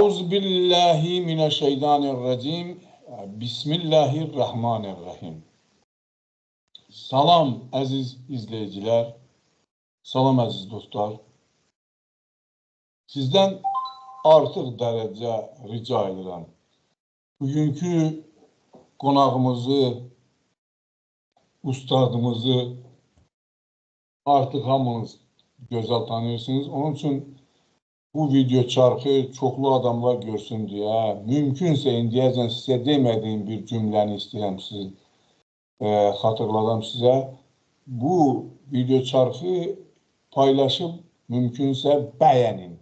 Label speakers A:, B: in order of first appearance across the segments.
A: Euzubillahimineşşeytanirracim. Bismillahirrahmanirrahim. Salam əziz izləyicilər, salam əziz dostlar. Sizdən artıq dərəcə rica edirəm. Bugünkü qonağımızı, ustadımızı artıq hamınız gözəl tanıyırsınız. Onun üçün bu video çarxı çoxlu adamlar görsün deyə, mümkünsə indiyəcən sizə demədiyim bir cümləni istəyirəm sizin xatırladım sizə. Bu video çarxı paylaşıb mümkünsə bəyənin.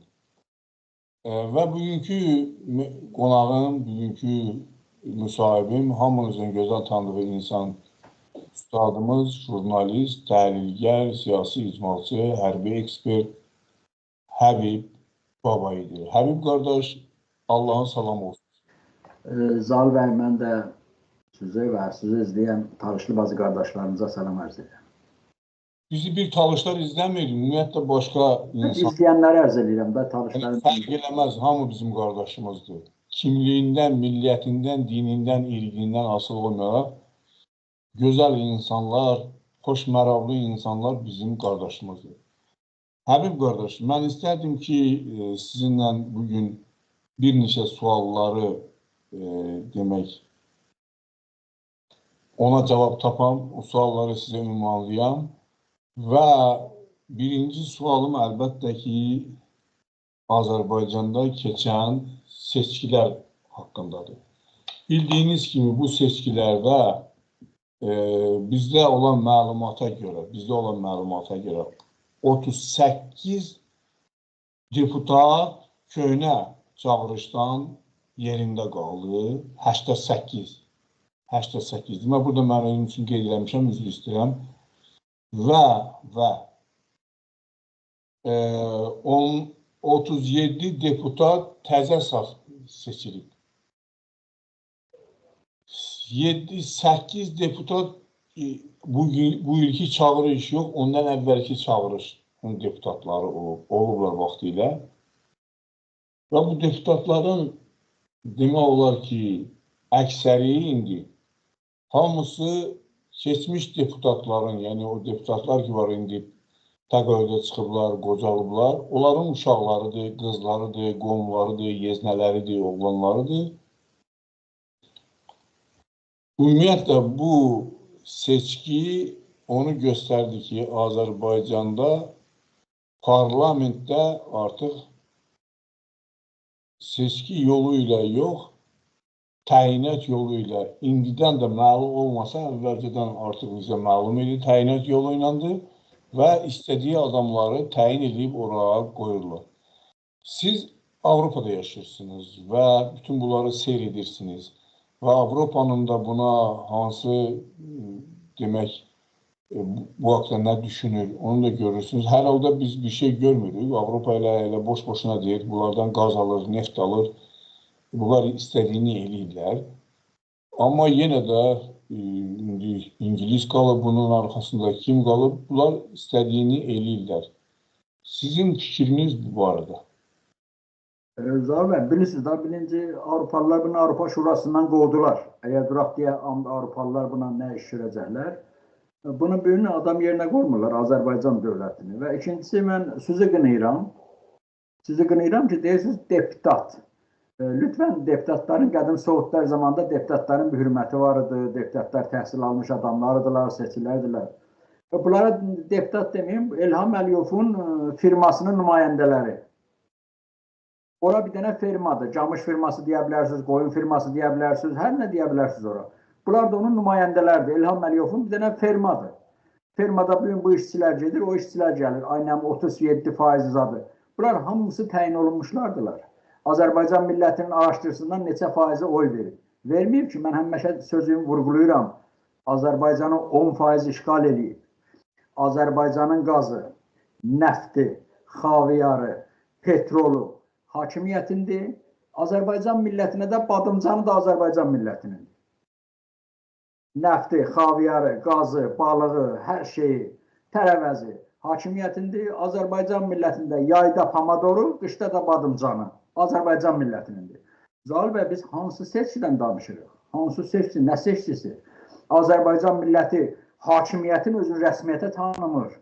A: Və bugünkü qonağım, bugünkü müsahibim, hamınızın gözəl tanıdığı insan, ustadımız, jurnalist, təhlilgər, siyasi icmalçı, hərbi ekspert Həbib Baba idi. Həbib qardaş, Allahın salamı olsun.
B: Zal bəy, mən də sizi və sizi izləyən Talışlı bazı qardaşlarımıza salam ərz edirəm.
A: Bizi bir Talışlar izləmir, ümumiyyətlə başqa insan.
B: İzləyənləri ərz edirəm də Talışların.
A: Fərq eləməz, hamı bizim qardaşımızdır. Kimliyindən, milliyyətindən, dinindən, irqindən asılı olmayaraq, gözəl insanlar, xoş mərablı insanlar bizim qardaşımızdır. Həbib qardaş, mən istərdim ki, sizinlə bugün bir neçə sualları demək, ona cavab tapam, o sualları sizə ünvanlayam və birinci sualım əlbəttə ki, Azərbaycanda keçən seçkilər haqqındadır. Bildiyiniz kimi bu seçkilərdə bizdə olan məlumata görə 38 deputat köhnə çağırışdan yerində qaldı. 88. Demək, burada mən özüm üçün qeyd eləmişəm, üzr istəyirəm. Və 37 deputat təzə seçilib. 7-8 deputat bu ilki çağırış yox, ondan əvvəlki çağırışın deputatları olublar vaxtı ilə. Və bu deputatların demək olar ki, əksəri indi hamısı keçmiş deputatların, yəni o deputatlar ki var indi təqaüdə çıxıblar, qocalıblar, onların uşaqlarıdır, qızlarıdır, qohumlarıdır, yeznələridir, oğlanlarıdır. Ümumiyyətlə bu seçki onu göstərdi ki, Azərbaycanda parlamentdə artıq seçki yolu ilə yox, təyinat yolu ilə, indidən də məlum olmasa, əvvəlcədən artıq bizə məlum idi, təyinat yolu ilədir və istədiyi adamları təyin edib oraya qoyurlar. Siz Avropada yaşayırsınız və bütün bunları seyr edirsiniz. Və Avropanın da buna hansı, demək, bu haqda nə düşünür, onu da görürsünüz. Hər halda biz bir şey görmürük. Avropa elə boş-boşuna deyir, bunlardan qaz alır, neft alır. Bunlar istədiyini eləyirlər. Amma yenə də İngiliz qalıb bunun arxasında, kim qalıb, bunlar istədiyini eləyirlər. Sizin fikriniz bu arada?
B: Zal bəy, bilirsiniz də, birinci Avropalılar bunu Avropa Şurasından qovdular. Əgər duraq deyə Avropalılar buna nə iş görəcəklər? Bunu birini adam yerinə qoymurlar, Azərbaycan dövlətini. Və ikincisi, mən sizi qınayıram ki, deyirsiniz deputat. Lütfən deputatların qədim Sovetlər zamanında deputatların bir hürməti var idi, deputatlar təhsil almış adamlardılar, seçilərdilər. Bunlara deputat deməyim, İlham Əliyevin firmasının nümayəndələri. Ora bir dənə firmadır, camış firması deyə bilərsiniz, qoyun firması deyə bilərsiniz, hər nə deyə bilərsiniz ora. Bunlar da onun nümayəndələrdir, İlham Əliyevin bir dənə firmadır. Firmada bu işçilər gedir, o işçilər gəlir, aynən 37% zadı. Bunlar hamısı təyin olunmuşlardılar. Azərbaycan millətinin araşdırsından neçə faizi oy verir. Verməyib ki, mən həmişə sözümü vurğulayıram. Azərbaycanı 10% işğal edib. Azərbaycanın qazı, nəfti, xaviyarı, petrolu hakimiyyətindir. Azərbaycan millətinə də badımcanı da Azərbaycan millətinin. Nəfti, xaviyarı, qazı, balığı, hər şeyi, tərəvəzi hakimiyyətindir. Azərbaycan millətində yayda pamadoru, qışda da badımcanı. Azərbaycan millətinindir. Zaur bəy, biz hansı seçkidən danışırıq? Hansı seçki, nə seçkisi? Azərbaycan milləti hakimiyyətin özünü rəsmiyyətə tanımır.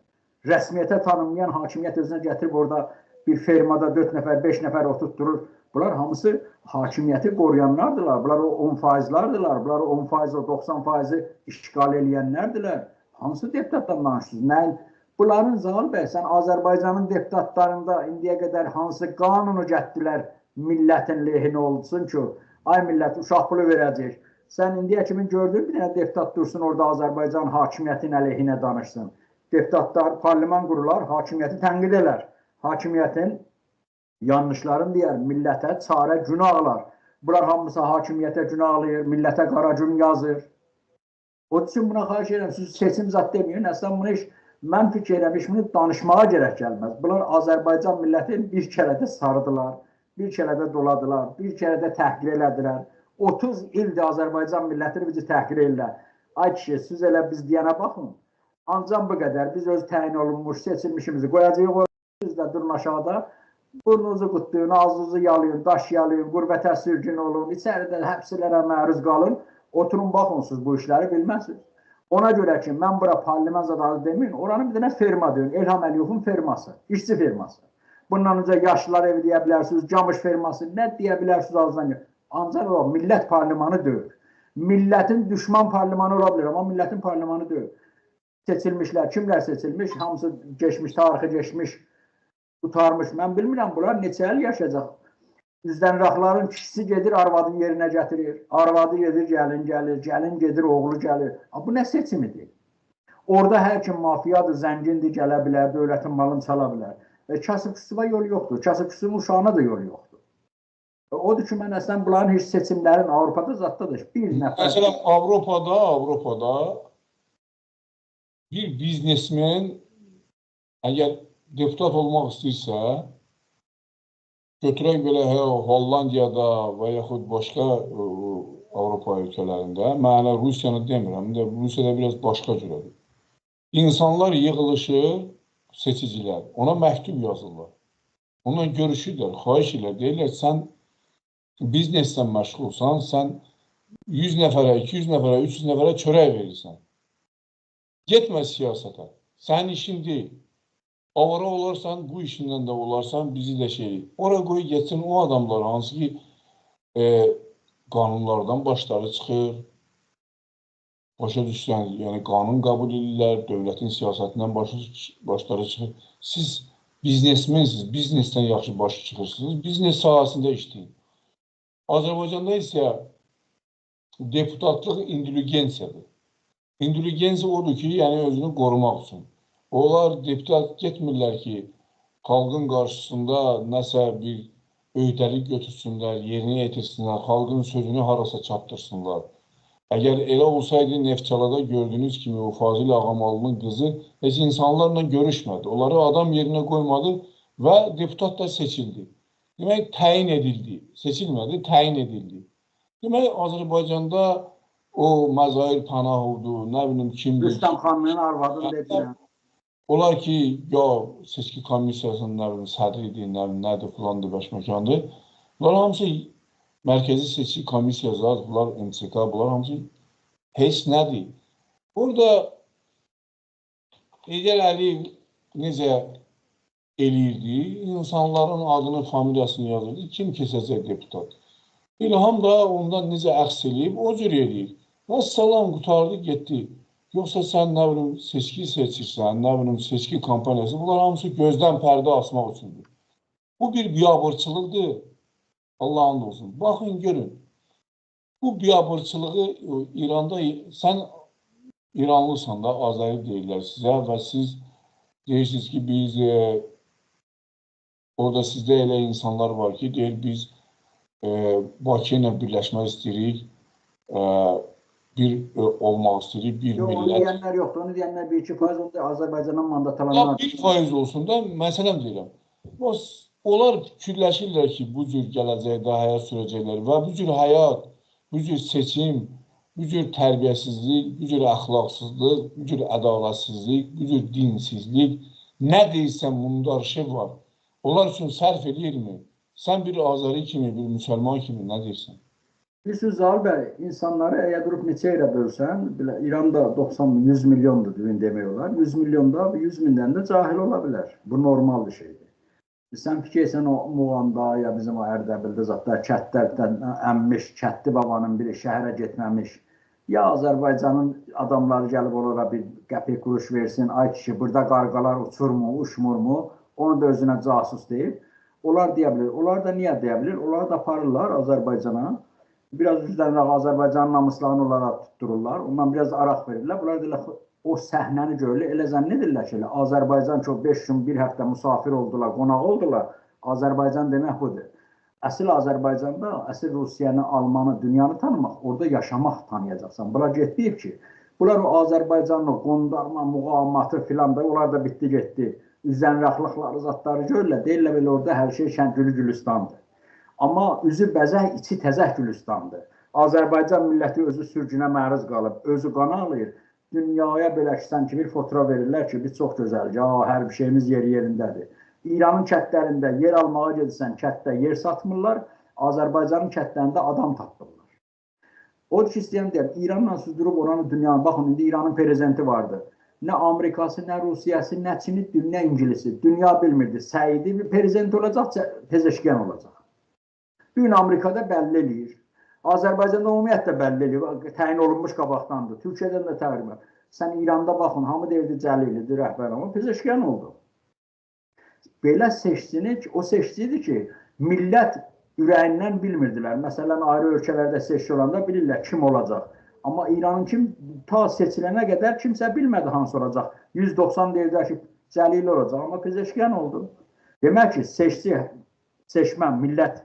B: Rəsmiyyətə tanınmayan hakimiyyət özünə gətirib orada bir fermada 4 nəfər, 5 nəfər oturtdurur. Bunlar hamısı hakimiyyəti qoruyanlardılar. Bunlar o 10%'lardılar. Bunlar o 10%, o 90%'ı işgal eləyənlərdirlər. Hansı deputatdan danışırsınız? Bunların Zaur bəy, sən Azərbaycanın deputatlarında indiyə qədər hansı qanunu gətdilər millətin lehinə olsun ki, ay millət uşaq pulu verəcək. Sən indiyə kimi gördün bir dənə deputat dursun orada Azərbaycan hakimiyyətin əleyhinə danışsın. Deputatlar, parlament qurular, hakimiyyəti tənqid elər. Hakimiyyətin yanlışlarını deyər, millətə çarə günahlar. Bunlar hamısı hakimiyyətə günahlayır, millətə qara gün yazır. O üçün buna xahiş edirəm, siz seçim zat deməyin, əslən bunu mən fikir eləmiş, bunu danışmağa gərək gəlməz. Bunlar Azərbaycan millətini bir kərə də sarıdılar, bir kərə də doladılar, bir kərə də təhqir elədilər. 30 ildir Azərbaycan millətini bizi təhqir edirlər. Ay kişi, siz elə biz deyənə baxın. Ancaq bu qədər, biz öz təyin olunmuş seçilmişimizi qoyacağıq, siz də durun aşağıda. Burnunuzu qutlayın, ağzınızı yalayın, daş yalayın, qürbətə sürgün olun, içəridə həbslərə məruz qalın. Oturun, baxın, siz bu işləri bilməzsiniz. Ona görə ki, mən bura parlament zadalı demin, oranın bir dənə ferma deyin, İlham Əliyevin ferması, işçi ferması. Bundan öncə yaşlılar evi deyə bilərsiniz, camış ferması, nə deyə bilərsiniz ağzından gəlir. Ancaq o, millət parlamanı deyil. Millətin düşman parlamanı ola bilir, amma millətin parlamanı deyil. Seçilmişlər, kimlər seçilmiş, hamısı geçmiş, tarixi geçmiş, tutarmış. Mən bilmirəm, bunlar neçə il yaşayacaq. Üzdənraqların kişisi gedir, arvadın yerinə gətirir. Arvadı gedir, gəlin gəlir, gəlin gedir, oğlu gəlir. Bu nə seçimidir? Orada hər kim mafiyadır, zəngindir, gələ bilər, dövlətin malını çala bilər. Kasıbçısına yol yoxdur, kasıbçısının uşağına da yol yoxdur. Odur ki, mən əslən bunların heç seçimlərin Avropada zaddadır. Bir nəfər...
A: Məsələn, Avropada bir biznesmen əgər deputat olmaq istəyirsə, götürək belə Hollandiyada və yaxud başqa Avropa ölkələrində, mənə Rusiyanı demirəm, Rusiyada biraz başqa cürədir. İnsanlar yığılışır, seçicilər, ona məktub yazırlar. Onunla görüşürlər, xahiş edirlər, deyirlər, sən biznesdən məşğulsan, sən 100 nəfərə, 200 nəfərə, 300 nəfərə çörək verirsən. Getmə siyasətə, sənin işin deyil. Avara olarsan, bu işindən də olarsan, bizi də ora qoy geçsin o adamlar, hansı ki qanunlardan başları çıxır, başa düşsən, yəni qanun qəbul edirlər, dövlətin siyasətindən başları çıxır. Siz biznesmensiniz, biznesdən yaxşı başı çıxırsınız, biznes sahəsində işləyin. Azərbaycanda isə deputatlıq indiligensiyadır. İndiligensiya odur ki, yəni özünü qorumaq üçün. Onlar deputat getmirlər ki, xalqın qarşısında nəsə bir öhdəlik götürsünlər, yerinə yetirsinlər, xalqın sözünü harasa çatdırsınlar. Əgər elə olsaydı, Neftçalada gördüyünüz kimi o Fazil Ağamalının qızı heç insanlarla görüşmədi. Onları adam yerinə qoymadı və deputat da seçildi. Demək, təyin edildi. Seçilmədi, təyin edildi. Demək, Azərbaycanda o Məzahir Panahovdur, nə bilim kimdir.
B: Rüstəm xanımın arvadını dedilər.
A: Olar ki, ya seçki komissiyasının nə bilim sədridir, nə bilim nədir, filandır, başməkandır. Bunlar hamısı mərkəzi seçki komissiyası, bunlar MÇK, bunlar hamısı heç nədir. Burada Heydər Əliyev necə eləyirdi, insanların adını, familiyasını yazırdı, kim keçəcək deputat. İlham da ondan necə əks eləyib, o cür eləyir. Və salam qutardı, getdi. Yoxsa sən nə bilim seçki seçirsən, nə bilim seçki kampaniyası, bunlar hamısı gözdən pərdə asmaq üçündür. Bu bir biabırçılıqdır. Allah'ın olsun. Baxın, görün. Bu biabırçılığı İranda, sən İranlısan da, Azəri deyirlər sizə və siz deyirsiniz ki, biz orada sizdə elə insanlar var ki, deyir biz Bakı ilə birləşmək istəyirik, bir olmaq istəyirik, bir millət.
B: Onu deyənlər yoxdur, onu deyənlər 1-2% onda Azərbaycanın mandatlarından.
A: 1% olsun da, məsələn deyirəm. Onlar fikirləşirlər ki, bu cür gələcəkdə həyat sürəcəklər və bu cür həyat, bu cür seçim, bu cür tərbiyəsizlik, bu cür əxlaqsızlıq, bu cür ədalətsizlik, bu cür dinsizlik, nə deyirsən, bunda arşiv var. Onlar üçün sərf edirmi? Sən bir Azəri kimi, bir müsəlman kimi nə deyirsən?
B: Bilirsiniz Zaur bəy, insanları əgər durub neçə yerə bölsən, İranda 90-100 milyondur düzgün demək olar. 100 milyonda 100 mindən də cahil ola bilər. Bu normal bir şeydir. Sən fikirsən o Muğanda ya bizim o Ərdəbildə zatlar kətlərdən əmmiş, kətli babanın biri şəhərə getməmiş. Ya Azərbaycanın adamları gəlib onlara bir qəpik kuruş versin, ay kişi burada qarqalar uçurmu, uçmurmu, onu da özünə casus deyib. Onlar deyə bilir. Onlar da niyə deyə bilir? Onlar da aparırlar Azərbaycana. Biraz üzlərinə Azərbaycanın namuslarını onlara tuttururlar. Ondan biraz araq verirlər. Bunlar deyirlər, o səhnəni görürlər. Elə zənn edirlər ki, Azərbaycan çox 5 gün, bir həftə müsafir oldular, qonaq oldular. Azərbaycan demək budur. Əsl Azərbaycanda, əsl Rusiyanı, Almanı, dünyanı tanımaq, orada yaşamaq tanıyacaqsan. Bunlar getməyib ki, bunlar o Azərbaycanlı qondarma, muğamatı filan da, onlar da bitdi, getdi. Üzənraqlıqları, zatları görürlər. Deyirlər belə orada hər şey şəngülü Gülistandır. Amma üzü bəzək, içi təzək Gülistandır. Azərbaycan milləti özü sürgünə məruz qalıb, özü qan ağlayır. Dünyaya belə ki, sanki bir fotoğraf verirlər ki, biz çox gözəlik, hər bir şeyimiz yerindədir. İranın kətlərində yer almağa gedirsən, kətdə yer satmırlar, Azərbaycanın kətlərində adam tapdırlar. O ki, istəyəm deyəm, İranla süzdürüb oranı dünyanı, baxın, indi İranın prezidenti vardı. Nə Amerikası, nə Rusiyası, nə Çini, nə İngilisi, dünya bilmirdi. Səidi bir prezident olacaq, pezeşkən olacaq. Bugün Amerikada bəlli eləyir. Azərbaycanda ümumiyyətlə bəlli eləyir. Təyin olunmuş qabaqdandır. Türkiyədən də təqribən. Sən İranda baxın, hamı deyirdi Cəlilidir, rəhbər, amma pezeşkən oldu. Belə seçsini, o seçsiydi ki, millət ürəyindən bilmirdilər. Məsələn, ayrı ölkələrdə seçki olanda bilirlər kim olacaq. Amma İranın kim ta seçilənə qədər kimsə bilmədi hansı olacaq. 190 deyirlər ki, Cəlili olacaq, amma pezeşkən oldu. Demək ki, seçmə millət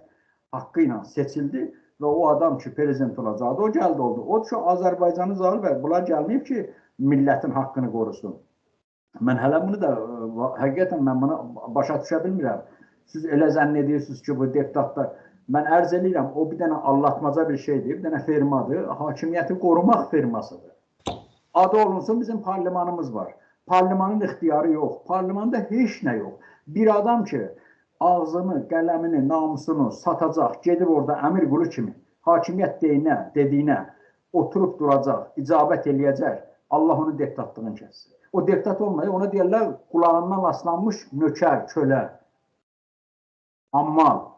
B: haqqı ilə seçildi və o adam ki, prezident olacaqdı, o gəldi oldu. O ki, Azərbaycanı zalı və bunlar gəlməyib ki, millətin haqqını qorusun. Mən hələ bunu da, həqiqətən mən bunu başa düşə bilmirəm. Siz elə zənn edirsiniz ki, bu deputatlar, mən ərz edirəm, o bir dənə allatmaca bir şeydir, bir dənə firmadır, hakimiyyəti qorumaq firmasıdır. Adı olunsun, bizim parlamanımız var. Parlamanın ixtiyarı yox, parlamanda heç nə yox. Bir adam ki, ağzını, qələmini, namusunu satacaq, gedib orada əmir qulu kimi, hakimiyyət dediyinə oturub duracaq, icabət eləyəcək, Allah onun deputatlığını kəssin. O deputat olmayı, ona deyərlər, qulağından aslanmış nökər, kölə. Amma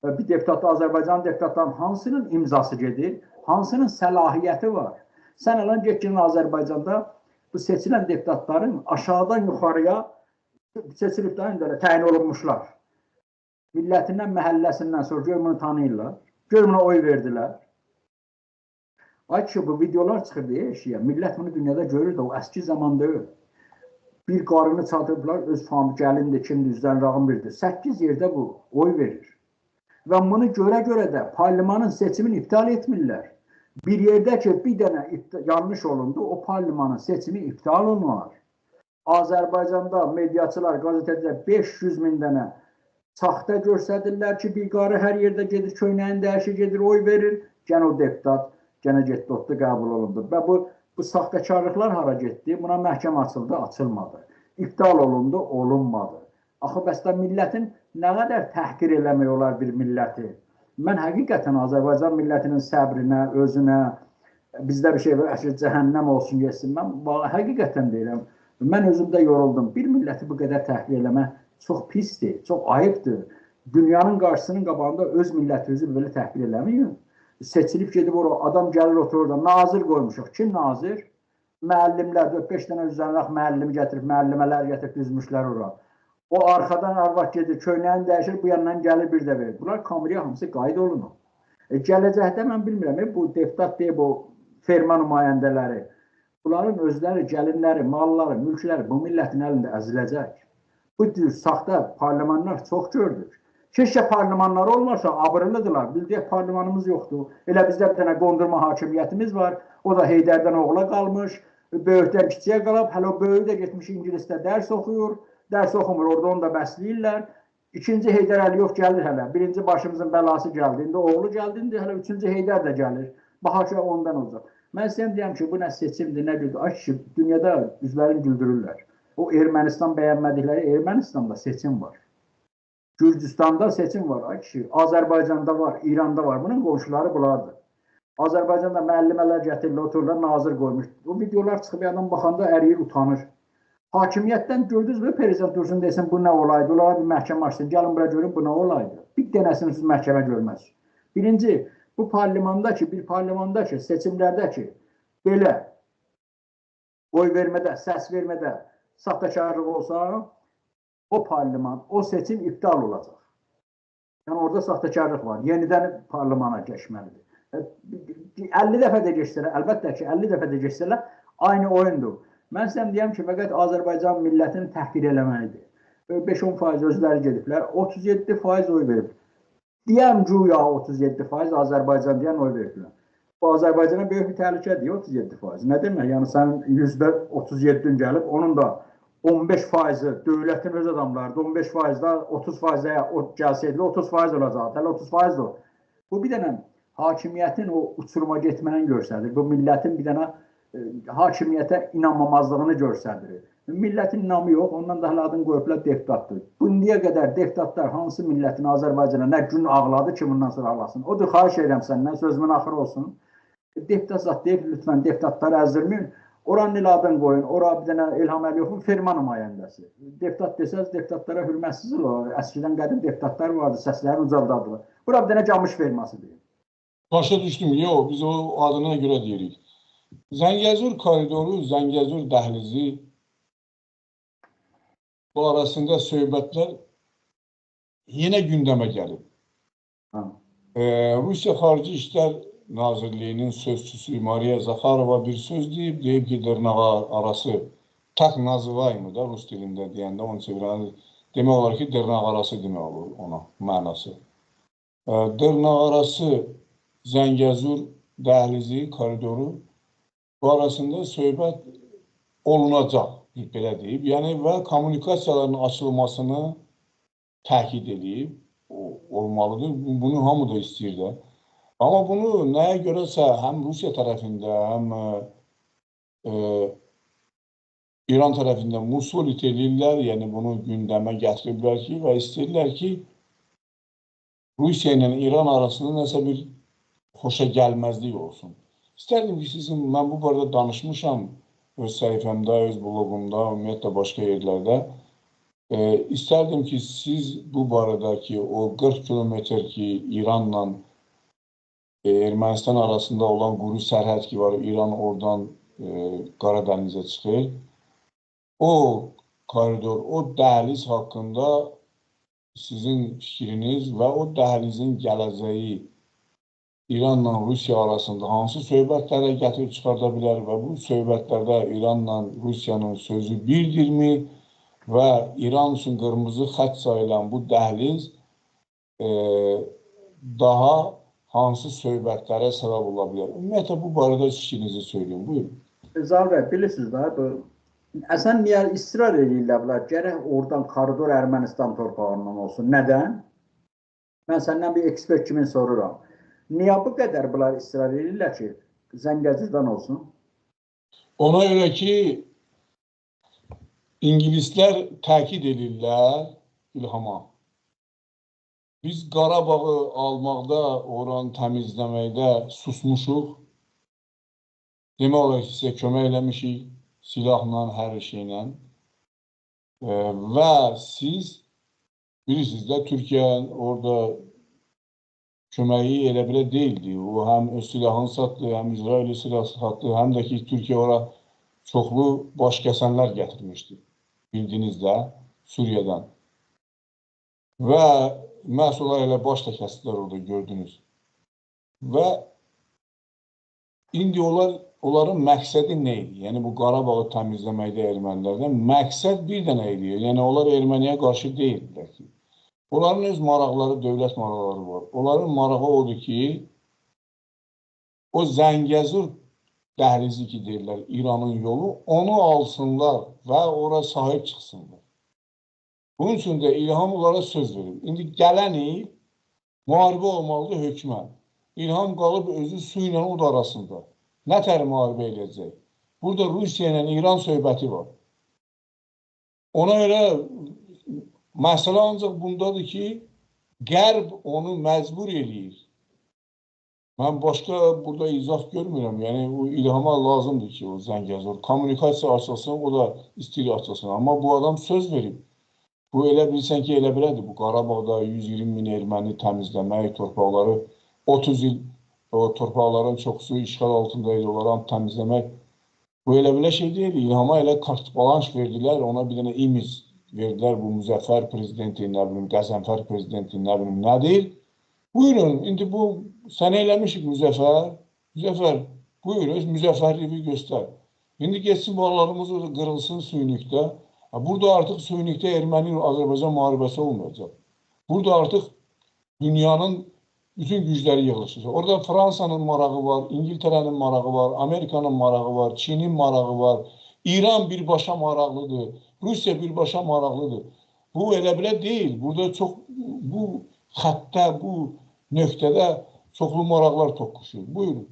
B: bir deputat, Azərbaycan deputatlarının hansının imzası gedir, hansının səlahiyyəti var. Sən alan getkin Azərbaycanda bu seçilən deputatların aşağıdan yuxarıya seçilibdən təyin olunmuşlar. Millətindən, məhəlləsindən sonra görmünü tanıyırlar, görmünü oy verdilər. Ay ki, bu videolar çıxırdı eşiyə, millət bunu dünyada görür də, o əski zamanda öl. Bir qarını çatırdılar, öz famı gəlindir, kimdir, üzdən rağım birdir. 8 yerdə bu oy verir. Və bunu görə də parlamanın seçimini iptal etmirlər. Bir yerdə ki, bir dənə yanlış olundu, o parlamanın seçimi iptal olunur. Azərbaycanda mediaçılar, qazetəcilər 500 min dənə saxta göstərirlər ki, bir qarı hər yerdə gedir, köynəyin dəyişir, gedir, oy verir. Gənə o deputat, gənə getdi, otda qəbul olundu. Və bu saxtakarlıqlar hara getdi? Buna məhkəmə açıldı, açılmadı. İptal olundu, olunmadı. Axı, bəs də millətin nə qədər təhqir eləmək olar bir milləti? Mən həqiqətən Azərbaycan millətinin səbrinə, özünə, bizdə bir şey var, əşir cəhənnəm olsun, yesin. Mən həqiqətən deyirəm, mən özümdə yoruldum. Bir milləti bu qədər təhqir eləmək çox pisdir, çox ayıbdır. Dünyanın qarşısının qabağında öz milləti özü belə təhqir eləməyin. Seçilib gedib oraya, adam gəlir oturur da, nazir qoymuşuq. Kim nazir? Müəllimlər, 4-5 dənə üzrənraq müəllimi gətirib, müəllimələr gətirib düzmüşlər oraya. O arxadan arvad gedir, köynəyini dəyişir, bu yandan gəlir bir də verir. Bunlar kameraya hamısı qayd olunur. Gələcəkdə mən bilmirəm, bu deputat deyib, o ferma nümayəndələri, bunların özləri, gəlinləri, malları, mülkləri bu millətin əlində əziləcək. Bu tür saxta parlamanlar çox gördük. Keşke parlamanlar olmasa abırlıdırlar. Bildiği parlamanımız yoktu. Elə bizdə bir dənə qondurma hakimiyyətimiz var. O da Heydərdən oğula qalmış. Böyükdən kiçiyə qalıb. Hələ o böyüyü də getmiş İngilisdə dərs oxuyur. Dərs oxumur. Orada onu da bəsləyirlər. İkinci Heydər Əliyev gəlir hələ. Birinci başımızın bəlası gəldi. İndi oğlu gəldi. İndi hələ üçüncü Heydər də gəlir. Baxaq ondan olacaq. Mən istəyəm deyəm ki, bu nə seçimdir, nə güldür. Ay ki, dünyada üzlərini güldürürlər. O Ermənistan bəyənmədikləri Ermənistanda seçim var. Gürcüstanda seçim var ay kişi. Azərbaycanda var, İranda var. Bunun qonşuları bunlardır. Azərbaycanda müəllimələr gətirirlər, otururlar, nazir qoymuş. O videolar çıxıb adam baxanda əriyir, utanır. Hakimiyyətdən gördünüz mü prezident dursun desin bu nə olaydı? Onlara bir məhkəmə açsın. Gəlin bura görün bu nə olaydı? Bir dənəsini siz məhkəmə görməz. Birinci, bu parlamentda ki, seçimlərdə ki, belə oy vermədə, səs vermədə saxtakarlıq olsa, o parlament, o seçim iptal olacaq. Yəni orada saxtakarlıq var. Yenidən parlamentə keçməlidir. 50 dəfə də geçsələr, əlbəttə ki, 50 dəfə də geçsələr aynı oyundur. Mən sizə deyəm ki, fəqət Azərbaycan millətini təhqir eləməlidir. 5-10% özləri gediblər, 37% oy verib. Deyəm güya 37% Azərbaycan deyən oy veriblər. Bu Azərbaycana böyük bir təhlükədir, 37%. Nə demək? Yəni sənin %37-ün gəlib, onun da 15%-i dövlətin öz adamlarıdır, 15%-də 30%-ə o gəlsəydi, 30% olacaq, hələ 30%-dir. Bu bir dənə hakimiyyətin o uçuruma getməni göstərir. Bu millətin bir dənə hakimiyyətə inanmamazlığını göstərir. Millətin inamı yox, ondan da hələ adını qoyublar deputatdır. Bu indiyə qədər deputatlar hansı millətin Azərbaycana nə gün ağladı ki, bundan sonra ağlasın. Odur, xahiş edirəm səndən, sözümün axırı olsun. Deputat zat deyib, lütfən deputatları əzdirməyin. Oranın il adını qoyun, ora bir dənə İlham Əliyevin firma nümayəndəsi. Deputat desəz, deputatlara hürmətsiz olur. Əskidən qədim deputatlar vardı, səslərini ucaldadılar. Bura bir dənə camış firması deyil.
A: Başa düşdüm, yox, biz o adına görə deyirik. Zəngəzur koridoru, Zəngəzur dəhlizi bu arasında söhbətlər yenə gündəmə gəlib. Rusiya Xarici İşlər Nazirliyinin sözçüsü Mariya Zaxarova bir söz deyib ki, dırnağı arası tak nazıvayımı da Rus dilində deyəndə onu çevirən demək olar ki, dırnağı arası demək olur ona mənası. Dırnağı arası Zəngəzur dəhlizi, koridoru bu arasında söhbət olunacaq, belə deyib. Yəni və kommunikasiyaların açılmasını təkid edib, olmalıdır. Bunu hamı da istəyir də. Amma bunu nəyə görəsə həm Rusiya tərəfində, həm İran tərəfində musulit edirlər, yəni bunu gündəmə gətiriblər ki, və istəyirlər ki, Rusiya ilə İran arasında nəsə bir xoşa gəlməzlik olsun. İstərdim ki, mən bu barədə danışmışam öz səhifəmdə, öz blogumda, ümumiyyətlə başqa yerlərdə. İstərdim ki, siz bu barədəki o 40 kilometr ki, İranla Ermənistan arasında olan quru sərhəd ki var, İran oradan Qaradənizə çıxır. O koridor, o dəhliz haqqında sizin fikriniz və o dəhlizin gələcəyi İranla Rusiya arasında hansı söhbətlərə gətirib çıxarda bilər və bu söhbətlərdə İranla Rusiyanın sözü birdirmi və İran üçün qırmızı xətt sayılan bu dəhliz daha hansı söhbətlərə səbəb ola bilər? Ümumiyyətlə, bu barədə fikrinizi söyləyin. Buyurun.
B: Zal bəy, bilirsiniz də, əsən niyə israr edirlər, gərək oradan koridor Ermənistan torpağından olsun. Nədən? Mən səndən bir ekspert kimi soruram. Niyə bu qədər bunlar israr edirlər ki, Zəngəzurdan olsun?
A: Ona görə ki, İngilislər təkid edirlər İlhama. Biz Qarabağı almaqda, oranı təmizləməkdə susmuşuq. Demək olar ki, sizə kömək eləmişik, silahla, hər şeylə. Və siz bilirsiniz də, Türkiyə orada köməyi elə belə deyildi. O həm öz silahını satdı, həm İsraili silah satdı, həm də ki, Türkiyə ora çoxlu baş kəsənlər gətirmişdi. Bildiniz də, Suriyadan. Və məhz olar elə baş da kəsdilər orada, gördünüz. Və indi onların məqsədi nə idi? Yəni, bu Qarabağı təmizləməkdə ermənilərdən məqsəd bir dənə idi. Yəni, onlar Erməniyə qarşı deyildilər ki. Onların öz maraqları, dövlət maraqları var. Onların marağı odur ki, o Zəngəzur dəhlizi ki, deyirlər, İranın yolu, onu alsınlar və ora sahib çıxsınlar. Bunun üçün də İlham onlara söz verir. İndi gələn il müharibə olmalıdır hökmə. İlham qalıb özü su ilə od arasında. Nə tər müharibə eləyəcək? Burada Rusiya ilə İran söhbəti var. Ona görə Məsələ ancaq bundadır ki, Qərb onu məcbur eləyir. Mən başqa burada izah görmürəm. Yəni, o İlhama lazımdır ki, o Zəngəzur kommunikasiya açılsın, o da istəyir açılsın. Amma bu adam söz verib. Bu elə bilirsən ki, elə belədir. Bu Qarabağda 120 min erməni təmizləmək, torpaqları 30 il o torpaqların çoxusu işğal altındaydı, onları təmizləmək. Bu elə belə şey deyil. İlhama elə kart balanş verdilər, ona bir dənə imiz verdilər. Bu Müzəffər prezidenti, nə bilim, Qəzənfər prezidenti, nə bilim, nə deyil. Buyurun, indi bu sənə eləmişik Müzəffər. Müzəffər, buyur, öz müzəffərliyi göstər. İndi geçsin bağlarımız qırılsın Süynükdə. Burada artıq Süynükdə Erməni-Azərbaycan müharibəsi olmayacaq. Burada artıq dünyanın bütün gücləri yığılışacaq. Orada Fransanın marağı var, İngiltərənin marağı var, Amerikanın marağı var, Çinin marağı var, İran birbaşa maraqlıdır, Rusiya birbaşa maraqlıdır. Bu elə belə deyil. Burada çox, bu xəttə, bu nöqtədə çoxlu maraqlar toqquşur. Buyurun.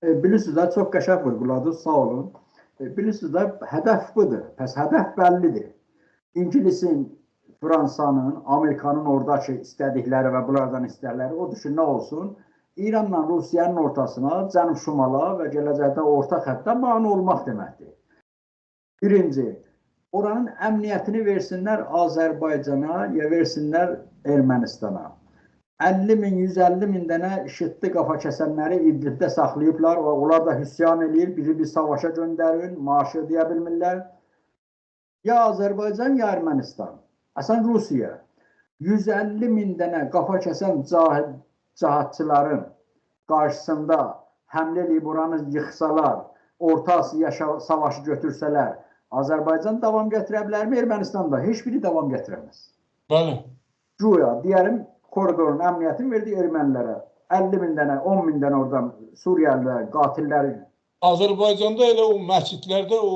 B: Bilirsiniz də, çox qəşəng vurguladınız, sağ olun. Bilirsiniz də, hədəf budur. Pəs hədəf bəllidir. İngilisin, Fransanın, Amerikanın oradakı istədikləri və bunlardan istəkləri odur ki, nə olsun? İranla Rusiyanın ortasına, cənub-şimala və gələcəkdə orta xəttə mane olmaq deməkdir. Birinci, oranın əmniyyətini versinlər Azərbaycana ya versinlər Ermənistana. 50 min, 150 min dənə işitdi qafa kəsənləri İdlibdə saxlayıblar. Onlar da hüsyan edir, biri bir savaşa göndərin, maaşı ödəyə bilmirlər. Ya Azərbaycan, ya Ermənistan. Əsən Rusiya 150 min dənə qafa kəsən cahadçıların qarşısında həmlə eləyib oranı yıxsalar, Orta Asiya savaşı götürsələr, Azərbaycan davam gətirə bilərmi? Ermənistan da heç biri davam gətirəməz.
A: Bəli.
B: Güya, deyərim, koridorun əmniyyətini verdi ermənilərə. 50 min dənə, 10 min dənə oradan Suriyəlilər, qatillər.
A: Azərbaycanda elə o məscidlərdə o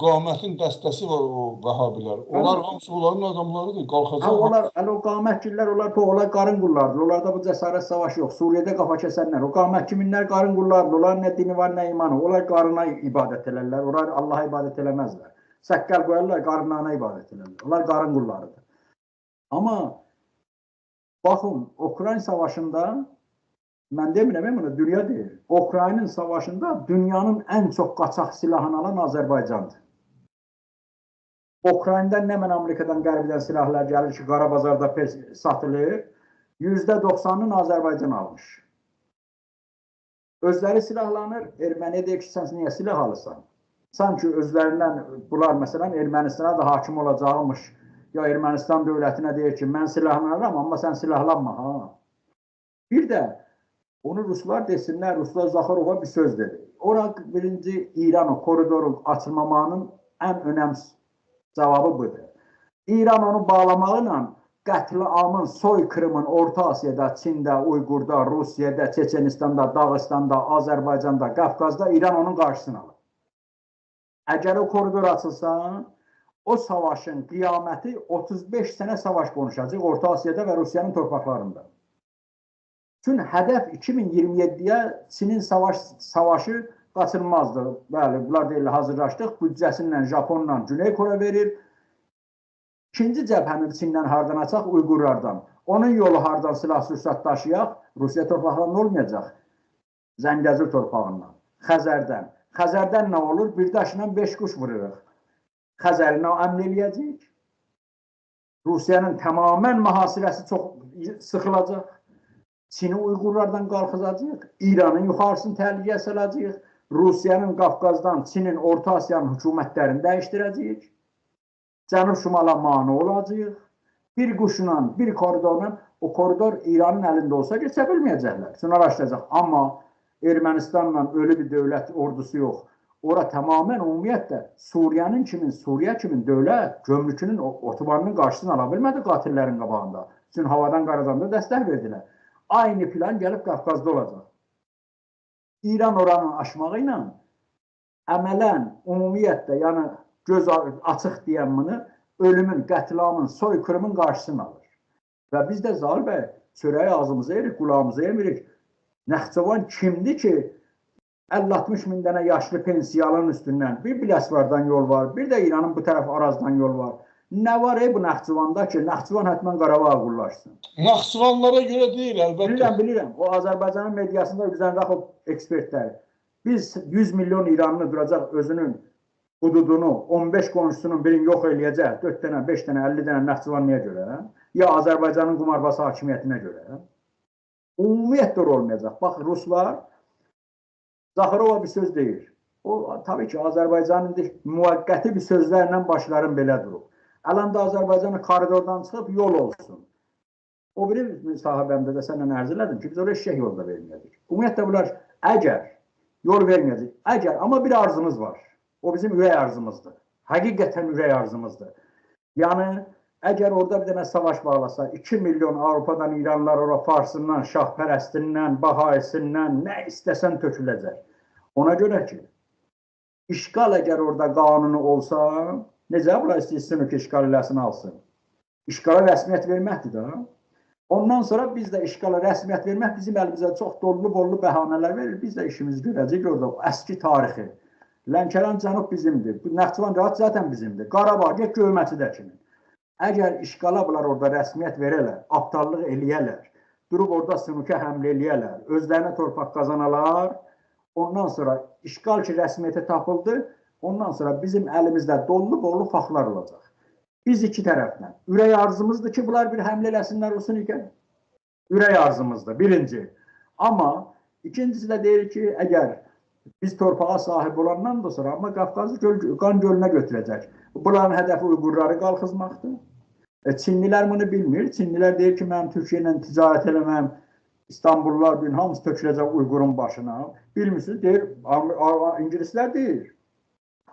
A: qamətin dəstəsi var, o Vahabilər. Onlar hamısı onların adamlarıdır, qalxacaq.
B: Onlar o qamətçilər, onlar qarın qullardır. Onlarda bu cəsarət savaşı yox. Suriyədə qafa kəsənlər, o qamət kiminlər qarın qullardır. Onlar nə dini var, nə imanı. Onlar qarına ibadət elərlər, onlar Allaha ibadət eləməzlər. Səqqəl qoyarlar, qarınlarına ibadət elərlər. Onlar qarın qullarıdır. Amma baxın, Ukrayna savaşında, mən demirəm, bunu dünya deyir. Ukrayna savaşında dünyanın ən çox qaçaq silahını alan Azərbaycandır. Ukraynada nə mən Amerikadan, Qərbidən silahlar gəlir ki, qara bazarda satılır, %90'ını Azərbaycan almış. Özləri silahlanır, Erməniyə deyir ki, sən niyə silah alırsan? Sanki özlərindən, bunlar məsələn Ermənistana da hakim olacaqmış. Ya Ermənistan dövlətinə deyir ki, mən silahlanıram, amma sən silahlanma. Bir də onu Ruslar desinlər, Ruslar Zaxarova bir söz dedi. Ora birinci İran koridoru açılmamağının ən önəmli cavabı budur. İran onu bağlamağıyla qətl-amın, soykırımın Orta Asiyada, Çində, Uyğurda, Rusiyada, Çeçenistanda, Dağıstanda, Azərbaycanda, Qafqazda İran onun qarşısını alır. Əgər o koridor açılsa, o savaşın qiyaməti 35 sənə savaş qonuşacaq Orta Asiyada və Rusiyanın torpaqlarında. Çünki hədəf 2027-yə Çinin savaşı qaçılmazdır. Bəli, bunlar deyirlər, hazırlaşdıq, büdcəsindən Japonla Güney Kore verir. İkinci cəbhəni Çindən hardan açaq? Uyğurlardan. Onun yolu hardan silah-sursat daşıyaq? Rusiya torpaqlarından olmayacaq. Zəngəzur torpağından, Xəzərdən. Xəzərdən nə olur? Bir daşla 5 quş vururuq. Xəzərini əmr eləyəcək. Rusiyanın tamamən mühasirəsi çox sıxılacaq. Çini Uyğurlardan qalxacaq. İranın yuxarısını təhlükəyə salacaq. Rusiyanın Qafqazdan, Çinin, Orta Asiyanın hökumətlərini dəyişdirəcək. Cənub-şimala mane olacaq. Bir quşla, bir koridorla, o koridor İranın əlində olsa keçə bilməyəcəklər. Üçün araşdıracaq. Amma Ermənistanla ölü bir dövlət ordusu yox. Ora tamamən ümumiyyətlə Suriya kimin dövlət gömrükünün, otobanının qarşısını ala bilmədi qatillərin qabağında. Üçün havadan qaradan da dəstək verdilər. Aynı plan gəlib Qafqazda olacaq. İran oranı aşmağı ilə əmələn, ümumiyyətlə, yəni göz açıq deyən bunu, ölümün, qətlamın, soykırımın qarşısını alır. Və biz də Zaur bəy, çörəyi ağzımıza yerik, qulağımıza yemirik. Naxçıvan kimdir ki, 50-60 min dənə yaşlı pensiyalın üstündən bir Biləsvardan yol var, bir də İranın bu tərəf Arazdan yol var. Nə var bu Naxçıvanda ki, Naxçıvan həttəmən Qarabağa qurlaşsın?
A: Naxçıvanlara görə deyil, əlbəttə.
B: Bilirəm. O Azərbaycanın mediasında üzərində o ekspertlər. Biz 100 milyon İranlı duracaq özünün hududunu, 15 qonşusunun birini yox eləyəcək, 4 dənə, 5 dənə, 50 dənə Naxçıvanlıya görə, ya Azərbaycanın qumarbaz hakimiyyətinə görə. Ümumiyyətlə olmayacaq. Bax, Ruslar Zaxarova bir söz deyir. O, tabii ki, Azərbaycanın müvəqqəti bir sözlərlə başların belə durub. Əlanda Azərbaycanın koridordan çıxıb yol olsun. O biri sahibəmdə də səndən ərz elədim ki, biz oraya şişək yolda verməyəcək. Ümumiyyətlə, bunlar əgər yol verməyəcək, amma bir arzumuz var. O bizim ürək arzumuzdur. Həqiqətən ürək arzumuzdur. Yəni, əgər orada bir dənə savaş bağlasa, 2 milyon Avropadan İranlılar ora Farsından, şahpərəstindən, Bahayisindən, nə istəsən töküləcək. Ona görə ki, işgal əgər orada qanunu olsa, necə bunlar istəyirsin ki, işgal eləsin alsın? İşgala rəsmiyyət verməkdir da. Ondan sonra biz də işgala rəsmiyyət vermək bizim əlimizə çox dollu-bollu bəhanələr verir. Biz də işimizi görəcək orada, əski tarixi. Lənkəran cənub bizimdir. Naxçıvan rahat zaten bizimdir. Qarabağ, get Göyməçidəkinin. Əgər işqala bunlar orada rəsmiyyət verələr, aptallıq eləyələr, durub orada sınıka həmlə eləyələr, özlərinə torpaq qazanalar, ondan sonra işqal ki rəsmiyyətə tapıldı, ondan sonra bizim əlimizdə dollu-bollu faxlar olacaq. Biz iki tərəfdən. Ürək arzumuzdur ki, bunlar bir həmlə eləsinlər olsun ikən. Ürək arzumuzdur, birinci. Amma ikincisi də deyir ki, əgər biz torpağa sahib olandan da sonra amma Qafqazı qan gölünə götürəcək. Bunların hədəfi Uyğurları qalxızmaqdır. Çinlilər bunu bilmir. Çinlilər deyir ki, mənim Türkiyə ilə ticarət eləməm, İstanbullular gün hamısı töküləcək Uyğurun başına. Bilmirsiniz, deyir, İngilislər deyir.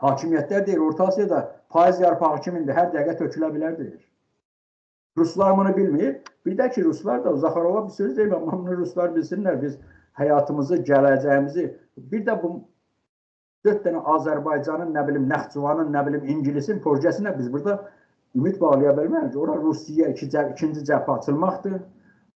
B: Hakimiyyətlər deyir, Orta Asiyada payız yarpağı kimindir, hər dəqiqə tökülə bilər deyir. Ruslar bunu bilmir. Bir də ki, Ruslar da Zaxarova bir söz deyil, amma bunu Ruslar bilsinlər, biz həyatımızı, gələcəyimizi, bir də bu 4 dənə Azərbaycanın, nə bilim, Naxçıvanın, nə bilim, İngilisin projesinə biz burada ümid bağlaya bilmərik. Ora Rusiyaya ikinci cəbhə açılmaqdır,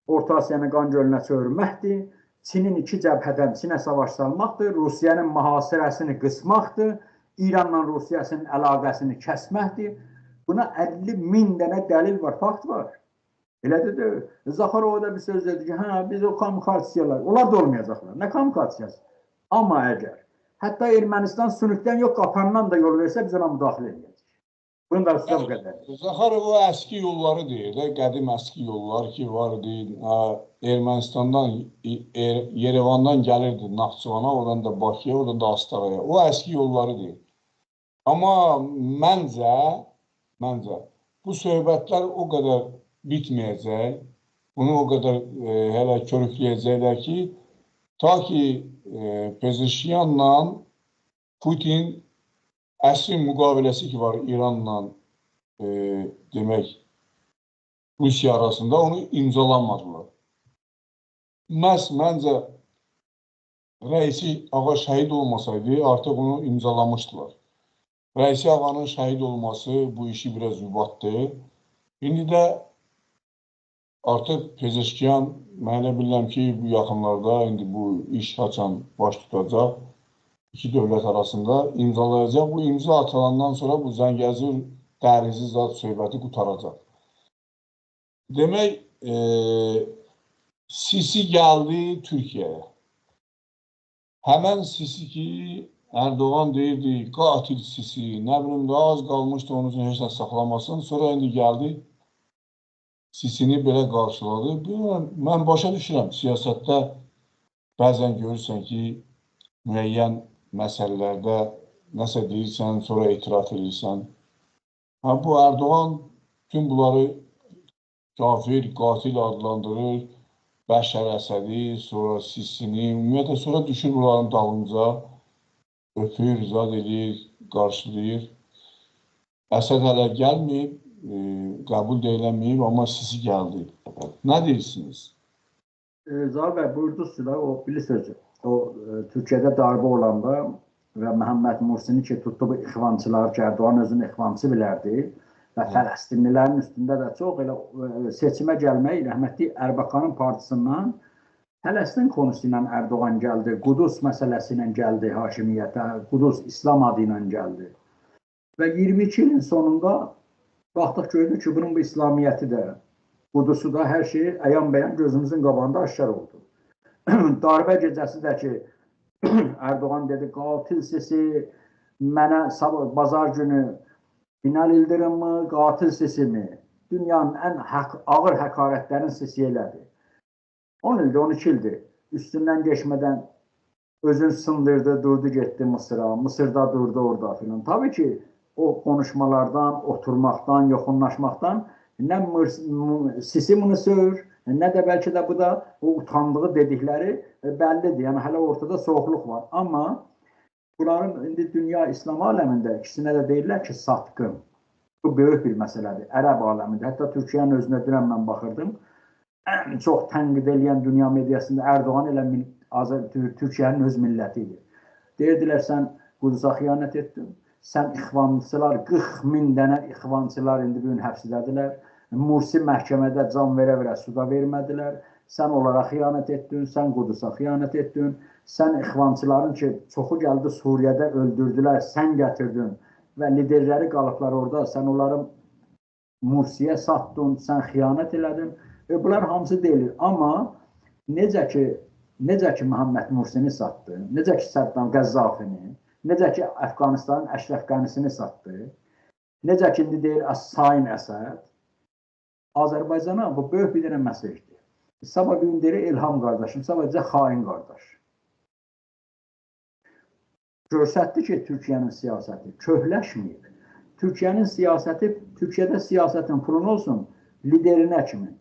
B: Orta Asiyanın qan gölünə çövürməkdir, Çinin iki cəbhədən Çinə savaş salmaqdır, Rusiyanın mühasirəsini qısmaqdır, İranla Rusiyasının əlaqəsini kəsməkdir. Buna 50.000 dənə dəlil var, fakt var. Elədir də, Zaxarova da bir söz dedi ki, hə, biz o kommunikasiyalar, onlar da olmayacaqlar. Nə kommunikasiyası? Amma əgər, hətta Ermənistan sünükdən yox, qapandan da yol versə, biz ona müdaxilə edəcəyik. Bunu da sizə bu qədər.
A: Zaxarova əski yolları deyir də, qədim əski yollar ki, var deyil. Ermənistandan, Yerevandan gəlirdi Naxçıvana, oradan da Bakıya, oradan da Astaraya. O əski yolları deyir. Amma məncə, bu söhbətlər o qədər bitməyəcək, bunu o qədər hələ körükləyəcəklər ki, ta ki Pezeşkiyanla Putin əsrin müqaviləsi ki var İranla demək Rusiya arasında onu imzalamadılar. Məncə rəisi ağa şəhid olmasaydı artıq onu imzalamışdılar. Rəisi ağanın şəhid olması bu işi biraz yubatdı. İndi də artıq Pezeşkiyan, mən elə bilirəm ki, bu yaxınlarda indi bu iş haçan baş tutacaq, iki dövlət arasında imzalayacaq. Bu imza atılandan sonra bu Zəngəzur dəhlizi zat söhbəti qutaracaq. Demək, Sisi gəldi Türkiyəyə. Həmən Sisi ki, Erdoğan deyirdi, qatil Sisi, nə bilim də az qalmışdı, onun üçün heç nə saxlamasın. Sonra indi gəldi, Sisini belə qarşıladı. Mən başa düşürəm, siyasətdə bəzən görürsən ki, müəyyən məsələlərdə nəsə deyirsən, sonra etiraf edirsən. Bu Erdoğan tüm bunları kafir, qatil adlandırır, Bəşər Əsədi, sonra Sisini, ümumiyyətlə sonra düşür bunların dalınca, öpür, zad edir, qarşılayır. Əsəd hələ gəlməyib, qəbul deyilməyib, amma Sisi gəldi. Nə deyirsiniz?
B: Zaha bəy, buyurdunuz da, o bilirsiniz, o Türkiyədə darbə olanda və Məhəmməd Mursini ki, tutdu bu ixvançılar ki, Erdoğan özünü ixvançı bilərdi və Fələstinlilərin üstündə də çox elə seçimə gəlmək, rəhmətli Ərbəkanın partisindən Fələstin konusu ilə Erdoğan gəldi, Qudus məsələsi ilə gəldi hakimiyyətə, Qudus İslam adı ilə gəldi. Və 22 ilin sonunda Baxdıq gördük ki, bunun bu İslamiyyəti də, Qudusu da, hər şeyi əyan-bəyan gözümüzün qabağında aşkar oldu. Darbə gecəsi də ki, Erdoğan dedi, qatil sesi mənə bazar günü Binali Yıldırımı, qatil sesimi, dünyanın ən ağır həqarətlərin sesi elədi. 10 ildir, 12 ildir. Üstündən geçmədən özünü sındırdı, durdu, getdi Mısır'a. Mısır'da durdu orada filan. Tabii ki, o konuşmalardan, oturmaqdan, yoxunlaşmaqdan nə Sisi Mısır, nə də bəlkə də bu da o utandığı dedikləri bəllidir. Yəni, hələ ortada soğuqluq var. Amma bunların indi dünya İslam aləmində ikisinə də deyirlər ki, satqın. Bu böyük bir məsələdir. Ərəb aləmində. Hətta Türkiyənin özünə dünən mən baxırdım. Ən çox tənqid edən dünya mediasında Erdoğan elə Türkiyənin öz milləti idi. Deyirdilər, sən Qudusa xiyanət etdin. Sən ixvançılar, 40 min dənə ixvançılar indi bugün həbsdədilər. Mursi məhkəmədə can verə-verə suda vermədilər. Sən onlara xiyanət etdin, sən Qudusa xiyanət etdin. Sən ixvançıların ki, çoxu gəldi Suriyədə öldürdülər, sən gətirdin və liderləri qalıblar orada. Sən onları Mursiyə satdın, sən xiyanət elədin. Bunlar hamısı deyilir. Amma necə ki Məhəmməd Mursini satdı, necə ki Səddam Qəzzafini, necə ki Əfqanistanın Əşrəf Qənisini satdı, necə ki indi deyir Sayın Əsəd, Azərbaycana bu böyük bir dənə məsajdır. Sabah bir gün deyir İlham qardaşım, sabahca xain qardaş. Görsətdi ki, Türkiyənin siyasəti köhləşməyib. Türkiyənin siyasəti, Türkiyədə siyasətin pulun olsun, liderinə kimi,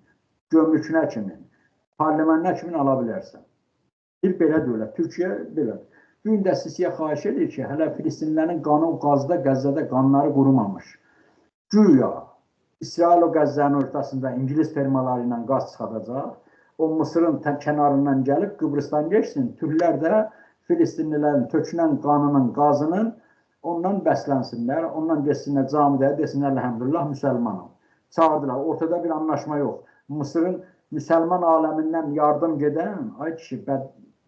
B: gömrükünə kimi, parlamentə kimi ala bilərsən. Bir belə dövlət, Türkiyə belə. Bu gün də Sisiyə xahiş edir ki, hələ Filistinlərin qanı Qazda, Qəzzədə qanları qurumamış. Güya İsrail o Qəzzənin ortasında İngilis fermaları ilə qaz çıxadacaq. O Mısırın kənarından gəlib Qıbrısdan geçsin. Türklər də Filistinlilərin tökünən qanının, qazının ondan bəslənsinlər. Ondan geçsinlər camidə, desinlər əlhəmdülillah müsəlmanım. Çağırdılar. Ortada bir anlaşma yox. Mısırın müsəlman aləmindən yardım gedən, ay kişi,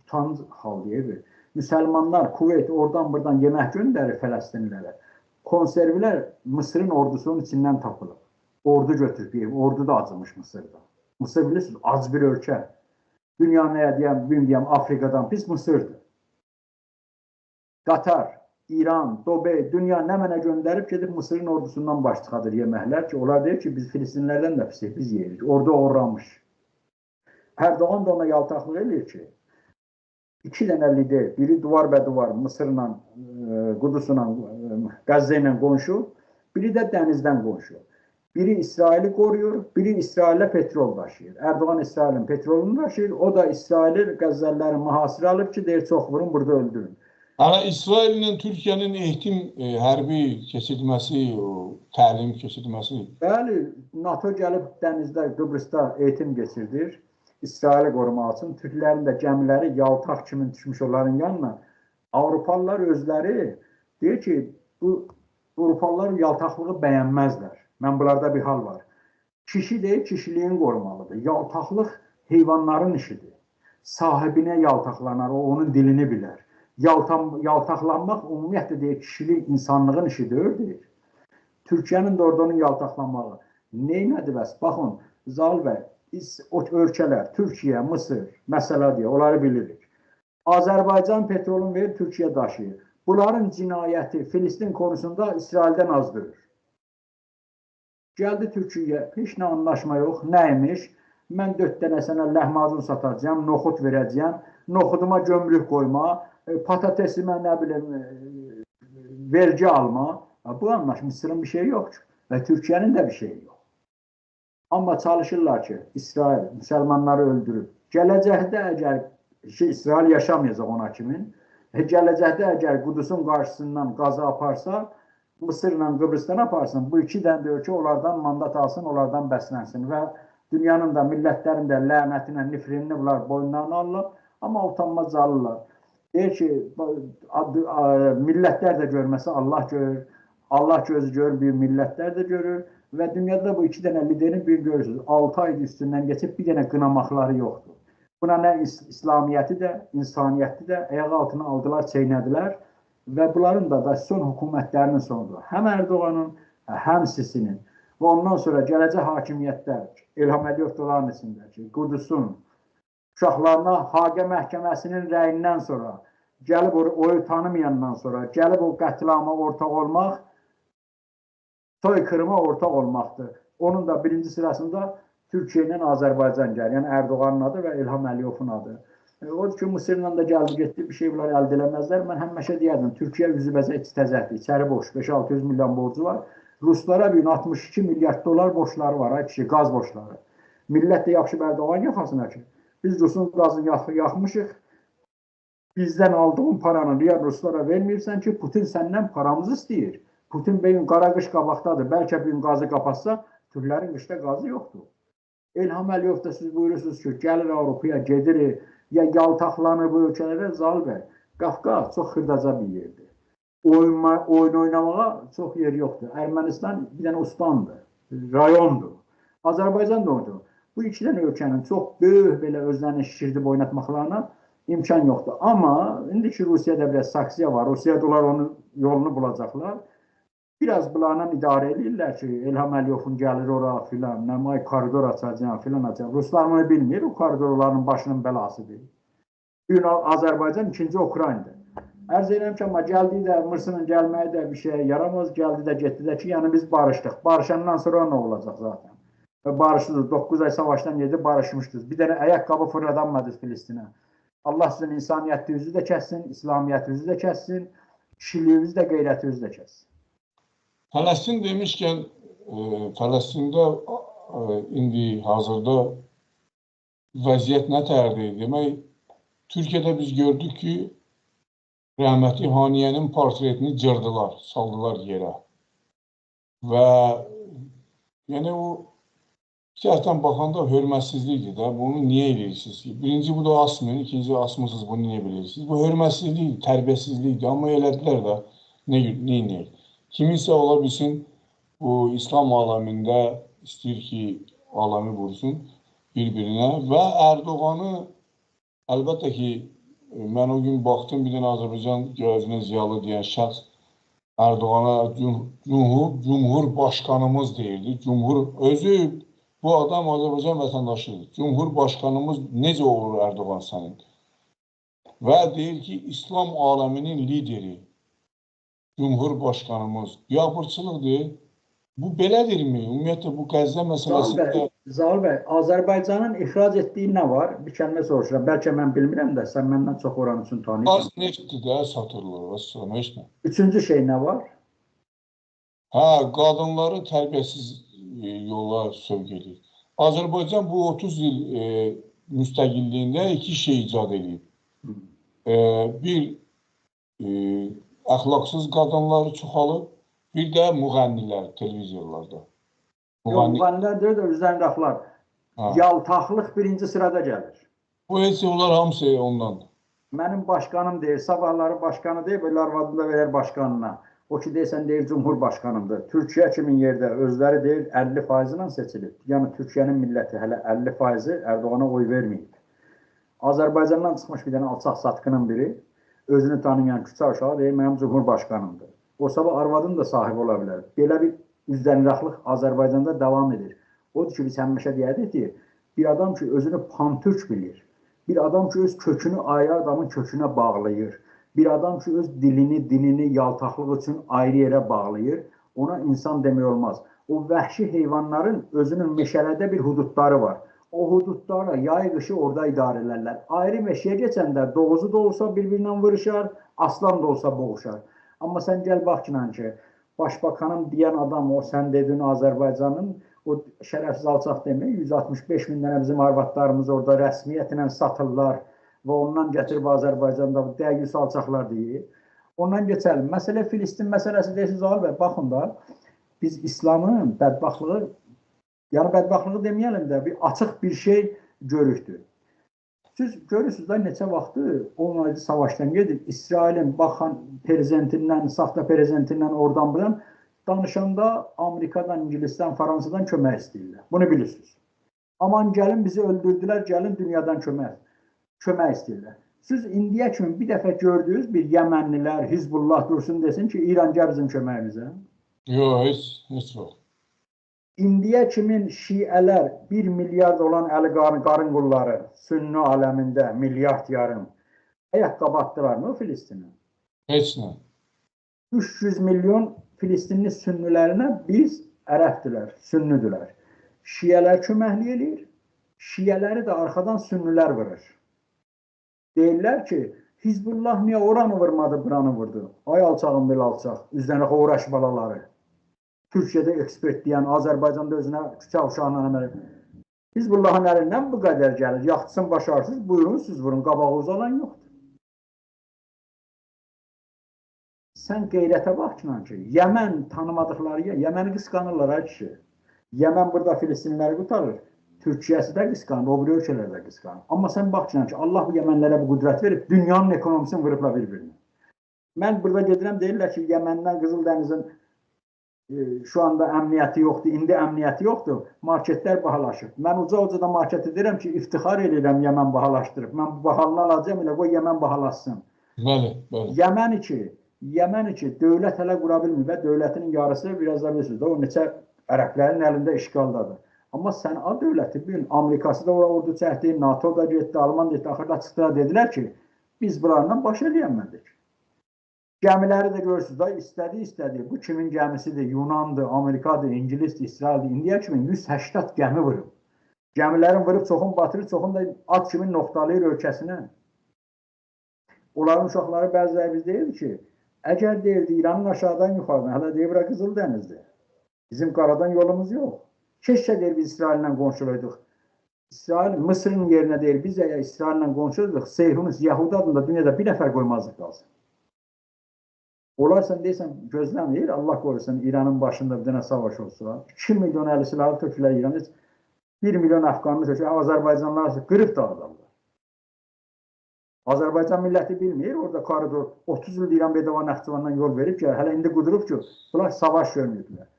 B: utanc hal deyir. Müsəlmanlar Kuveyt oradan buradan yemək göndərir Fələstinlilərə. Konservlər Mısırın ordusunun içindən tapılıb. Ordu götürüb, ordu da acımış Mısırda. Mısır bilirsiniz, ac bir ölkə. Dünya nəyə deyəm, Afrikadan pis Mısırdır. Qatar, İran, Dobey, dünya nə mənə göndərib gedib Mısırın ordusundan baş çıxadır yeməklər ki, onlar deyir ki, biz Filistinlərdən də pisik, biz yeyirik. Orada uğramış. Erdoğan da ona yaltaqlıq edir ki, 2 dənə lider, biri duvar bə duvar Mısırla, Qudusla, Qəzzə ilə qonşu, biri də dənizdən qonşu. Biri İsraili qoruyur, biri İsrailə petrol daşıyır. Erdoğan İsrailin petrolunu daşıyır, o da İsraili Qəzzəlilərin mühasirə alıb ki, deyir, çox vurun, burada öldürün.
A: Yəni, İsrail ilə Türkiyənin ehtim hərbi keçirilməsi, təlim keçirilməsi.
B: Bəli, NATO gəlib dənizdə, Qıbrısda eğitim geçirdir. İsraili qorumaq üçün. Türklərin də gəmiləri yaltaq kimi düşmüş onların yanına. Avropalılar özləri deyir ki, bu Avropalılar yaltaqlığı bəyənməzlər. Mən bunlarda bir hal var. Kişi deyir, kişiliğini qorumalıdır. Yaltaqlıq heyvanların işidir. Sahibinə yaltaqlanar, o onun dilini bilər. Yaltaqlanmaq ümumiyyətlə deyir, kişilik insanlığın işidir, deyir. Türkiyənin də orada onun yaltaqlanmağı. Neynədir bəs? Baxın, Zal bəy, o ölkələr, Türkiyə, Mısır, məsələ deyə, onları bilirik. Azərbaycan petrolunu verir, Türkiyə daşıyır. Bunların cinayəti Filistin konusunda İsraildən azdırır. Gəldi Türkiyə, heç nə anlaşma yox, nəymiş? Mən 4 dənə sənə ləhmacun satacağım, noxud verəcəyəm, noxuduma gömrük qoyma, patatesime nə bilim, vergi alma. Bu anlaşma, Mısırın bir şey yoxdur və Türkiyənin də bir şey yox. Amma çalışırlar ki, İsrail müsəlmanları öldürüb. Gələcəkdə əgər İsrail yaşamayacaq ona kimin, gələcəkdə əgər Qudusun qarşısından qaza aparsa, Mısırla Qıbrısdan aparsın, bu 2 dənə ölkə onlardan mandat alsın, onlardan bəslənsin və dünyanın da, millətlərin də lənətinə, nifrinini bunlar boyunlarına alırlar, amma utanmaz alırlar. Deyir ki, millətlər də görməsə Allah görür, Allah gözü görür, bir millətlər də görür və dünyada bu 2 dənə liderin bir görürsünüz, 6 ay üstündən geçib bir dənə qınamaqları yoxdur. Buna nə İslamiyyəti də, insaniyyəti də ayağı altına aldılar, çeynədilər. Və bunların da son hökumətlərinin sonudur. Həm Erdoğanın, həm Sisinin. və ondan sonra gələcək hakimiyyətlər, İlham Əliyev onların içindəki, Qudusun, uşaqlarına Haqə məhkəməsinin rəyindən sonra, gəlib oyu tanımayandan sonra, gəlib o qətlama ortaq olmaq, soykırıma ortaq olmaqdır. Onun da birinci sırasında Türkiyə ilə Azərbaycan gəlir. Yəni Erdoğanın adı və İlham Əliyevin adı. Odur ki, Mısırla da gəldi getdi, bir şey bunlar əldə eləməzlər. Mən həmişə deyərdim, Türkiyə üzü bəzək təzəhdir, içəri boş, 5-600 milyon borcu var. Ruslara bir 62 milyard dolar borçları var, ay kişi, qaz borçları. Millət də yapışıb Erdoğan yaxasına ki, biz Rusun qazını yaxmışıq, bizdən aldığın paranı niyə Ruslara vermirsən ki, Putin səndən paramızı istəyir. Putin beyin qara qış qabaqdadır, bəlkə bir gün qazı kapatsa, Türklərin qışda qazı yoxdur. İlham Əliyev də siz buyurursunuz ki, gəlir Avropaya, gedir, ya yaltaqlanır bu ölkələrə, Zal bəy, Qafqaz çox xırdaca bir yerdir. Oyun oynamağa çox yer yoxdur. Ermənistan bir dənə ustandır, rayondur. Azərbaycan da oyundur. Bu iki dənə ölkənin çox böyük belə özlərini şişirdib oynatmaqlarına imkan yoxdur. Amma indiki Rusiyada biraz saksiya var. Rusiyada onun yolunu bulacaqlar. Biraz bunlarla idarə edirlər ki, İlham Əliyevin gəlir ora filan, nə koridor açacaq filan açacaq. Ruslar bunu bilmir, o koridorların başının bəlasıdır. Bir Azərbaycan, ikinci Ukraynadır. Ərz edirəm ki, amma gəldiyi də, Mırsının gəlməyi də bir şeyə yaramaz, gəldi də, getdi də ki, yəni biz barışdıq. Barışandan sonra nə olacaq zaten? Və barışdınız, 9 ay savaşdan yedi, barışmışdınız. Bir dənə ayaqqabı fırladanmadınız Filistinə. Allah sizin insaniyyətinizi də kəssin, İslamiyyətinizi də kəssin, kişiliyinizi də, qeyrətinizi də kəssin.
A: Fələstin demişkən, Fələstində indi hazırda vəziyyət nə tərdir? Demək, Türkiyədə biz gördük ki, rəhmətli Haniyənin portretini cırdılar, saldılar yerə. Və yəni o siyasətdən baxanda hörmətsizlikdir də, bunu niyə edirsiniz ki? Birinci bu da asmayın, ikinci asmısınız, bunu niyə bilirsiniz? Bu hörmətsizlikdir, tərbiyəsizlikdir, amma elədilər də, neyinək? Kiminsə ola bilsin, bu İslam aləmində istəyir ki, aləmi vursun bir-birinə və Erdoğanı, əlbəttə ki, mən o gün baxdım, bir dənə Azərbaycan gözünə ziyalı deyən şəxs Erdoğana Cumhurbaşqanımız deyirdi. Özü bu adam Azərbaycan vətəndaşıdır. Cumhurbaşqanımız necə olur Erdoğan sənin? Və deyir ki, İslam aləminin lideri Cumhurbaşqanımız biabırçılıqdır. Bu belədirmi? Ümumiyyətlə bu Qəzza məsələsində...
B: Zal bəy, Azərbaycanın ixrac etdiyi nə var? Bir kəlmə soruşuram. Bəlkə mən bilmirəm də, sən məndən çox oranı üçün tanıyırsan.
A: Az neftdir də satırlar, heç nə.
B: Üçüncü şey nə var?
A: Hə, qadınları tərbiyəsiz yola sövq edir. Azərbaycan bu 30 il müstəqilliyində iki şey icad edib. Bir, əxlaqsız qadınları çoxalıb, bir də müğənnilər televiziyalarda.
B: Müğənnilər deyir də üzərində axlar. Yaltaqlıq birinci sırada gəlir.
A: Bu heç onlar hamısı ondandır.
B: Mənim başkanım deyir, sabahları başkanı deyir, belə arvadını da verir başkanına. O ki deyirsən deyir Cumhurbaşkanımdır. Türkiyə kimin yerdə özləri deyir 50% ilə seçilib. Yəni Türkiyənin milləti hələ 50% Erdoğana oy verməyib. Azərbaycandan çıxmış bir dənə alçaq satqının biri özünü tanımayan küçə uşağı deyir mənim Cumhurbaşkanımdır. O sabah arvadın da sahibi ola bilər. Belə bir üzdəniraqlıq Azərbaycanda davam edir. Odur ki biz həmişə deyərdik ki, bir adam ki özünü pantürk bilir. Bir adam ki öz kökünü ayrı adamın kökünə bağlayır. Bir adam ki öz dilini, dinini yaltaqlıq üçün ayrı yerə bağlayır. Ona insan demək olmaz. O vəhşi heyvanların özünün meşələdə bir hududları var. O hududlarla yay qışı orada idarə elərlər. Ayrı meşəyə keçəndə doğuzu da olsa bir-birindən vuruşar, aslan da olsa boğuşar. Amma sən gəl bax ki, başbakanım deyən adam, o sən dediyin Azərbaycanın, o şərəfsiz alçaq demək, 165 min dənə bizim arvadlarımız orada rəsmiyyətlə satırlar və ondan gətirib Azərbaycanda dəqiq alçaqlar deyir. Ondan geçelim. Məsələ Filistin məsələsi deyirsiniz, abi, baxın da, biz İslamın bədbaxtlığı, yəni bədbaxtlığı deməyəlim də, bir açıq bir şey görükdür. Siz görürsünüz da neçə vaxtı 10 ayda savaşdan gedir, İsrailin baxan prezidentindən, saxta prezidentindən oradan buradan danışanda Amerikadan, İngilisdən, Fransadan kömək istəyirlər. Bunu bilirsiniz. Aman gəlin bizi öldürdülər, gəlin dünyadan kömək istəyirlər. Siz indiyə kimi bir dəfə gördünüz bir Yəmənlilər, Hizbullah dursun desin ki, İran gəl bizim köməyimizə.
A: Yox, heç vaxt.
B: indiyə kimin şiələr 1 milyard olan əli qarın qulları sünni aləmində milyard yarım ayaqqabı atdılar mı Filistinə?
A: Heç nə.
B: 300 milyon Filistinli sünnilərinə biz ərəbdilər, sünnüdülər. Şiələr köməklik eləyir, şiələri də arxadan sünnilər vurur. Deyirlər ki, Hizbullah niyə oranı vurmadı, buranı vurdu? Ay alçağın belə alçaq, üzdən uğraş balaları. Türkiyədə ekspert deyən, Azərbaycanda özünə küçə uşağına əməl. Hizbullahın əlindən bu qədər gəlir. Yaxçısın, başarsız, buyurun, siz vurun, qabağı uzalan yoxdur. Sən qeyrətə baxma ki, Yəmən tanımadıqları yer, Yəməni qısqanırlar, ay kişi. Yəmən burada Filistinləri qutarır. Türkiyəsi də qısqanır, o biri ölkələr də qısqanır. Amma sən baxma ki, Allah bu Yəmənlərə bu qüdrət verib, dünyanın ekonomisini vurubla bir-birini. Mən burada gedirəm, deyirlər ki, Yəməndən Qızıldənizin şu anda əmniyyəti yoxdur, indi əmniyyəti yoxdur, marketlər bahalaşıb. Mən uca-uca da marketi deyirəm ki, iftixar edirəm Yəmən bahalaşdırıb. Mən bu bahalını alacağım, elə qoy Yəmən bahalaşsın.
A: Bəli, bəli.
B: Yəmən ki, dövlət hələ qura bilmir və dövlətinin yarısı biraz da bilirsiniz də, o neçə ərəblərin əlində işğaldadır. Amma Səna dövləti bir gün Amerikası da ordu çəkdi, NATO da getdi, Alman da getdi, axırda çıxdılar, dedilər ki, biz bunlarla baş eləyənmədik. Gəmiləri də görürsünüz da, istədi. Bu kimin gəmisidir? Yunandır, Amerikadır, İngilizdir, İsraildir. İndiyə kimin 180 gəmi vurub. Gəmilərin vurub çoxun batırır, çoxun da at kimin nöqtalayır ölkəsinə. Onların uşaqları bəziləri biz deyir ki, əgər deyirdi İranın aşağıdan yuxarıdan, hələ deyir bura Qızıldənizdir. Bizim qaradan yolumuz yox. Keşkə deyir biz İsraillə qonşuluyduk. İsrail, Mısırın yerinə deyir, biz əgər İsraillə qonşuluyduk, Seyhunus, Yahudi adında dünyada bir nəfər qoymazdık qalsın. Onlar sən deyirsən, gözləməyir, Allah qorusun, İranın başında bir dənə savaş olsa, 2 milyon əli silahı tökülər İranı, 1 milyon Əfqanını tökülər, Azərbaycanlar qırıb dağıdarlar. Azərbaycan milləti bilmir, orada koridor 30 il İran Bedava Naxçıvandan yol verib ki, hələ indi qudurub ki, bunlar savaş görmürdülər.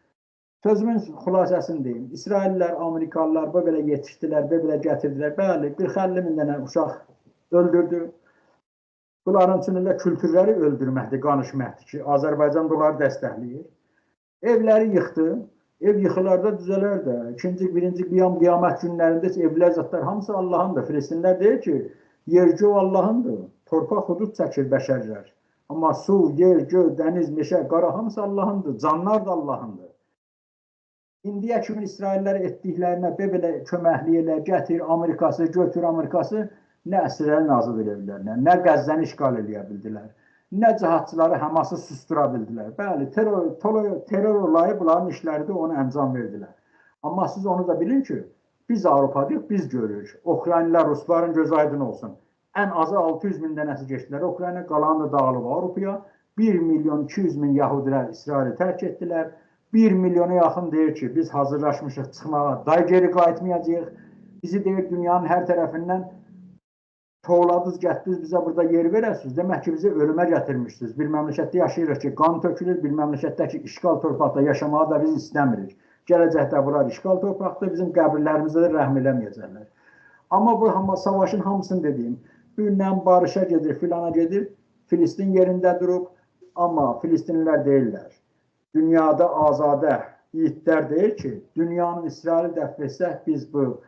B: Sözümün xülasəsini deyim, İsraillər, Amerikalılar bu belə yetişdilər, bu belə gətirdilər, bəli, 40-50 min dənə uşaq öldürdü. Bunların içində kültürləri öldürməkdir, qanışməkdir ki, Azərbaycan bunları dəstəkləyir. Evləri yıxdı, ev yıxılarda düzələr də. Birinci qiyamət günlərində evlər zatlar hamısı Allahındır. Filistinlər deyir ki, yer-göy Allahındır, torpaq hudud çəkir bəşərlər. Amma su, yer, göy, dəniz, meşə, qara hamısı Allahındır, canlar da Allahındır. İndiyə kimi İsraillər etdiklərinə belə köməkliyirlər, gətir Amerikası, götür Amerikası, nə əsirləri nazil edə bildilər, nə Qəzzəni işğal edə bildilər, nə cihatçıları Həması sustura bildilər. Bəli, terror olayı bunların işləridir, onu əncam verdilər. Amma siz onu da bilin ki, biz Avropadayıq, biz görürük. Ukraynalılar, Rusların göz aydın olsun. Ən azı 600 min dənəsi geçdilər. Ukrayna qalanı da dağılıb Avropaya. 1 milyon 200 min Yahudilər İsraili tərk etdilər. 1 milyona yaxın deyir ki, biz hazırlaşmışıq çıxmağa, day geri qayıtmayacağıq. Bizi deyir dünyanın hər tərəfindən toğladınız, gətdiniz, bizə burada yer verəsiniz. Demək ki, bizi ölümə gətirmişsiniz. Bir məmləkətdə yaşayırıq ki, qan tökülür, bir məmləkətdə ki, işğal torpaqda yaşamağı da biz istəmirik. Gələcəkdə bunlar işğal torpaqda, bizim qəbirlərimizdə də rəhm eləməyəcəklər. Amma bu savaşın hamısını dediyim, gündən barışa gedir, filana gedir, Filistin yerində durub, amma Filistinlilər deyirlər. Dünyada azadə yiğitlər deyir ki, dünyanın İsraili dəf etsək, biz bu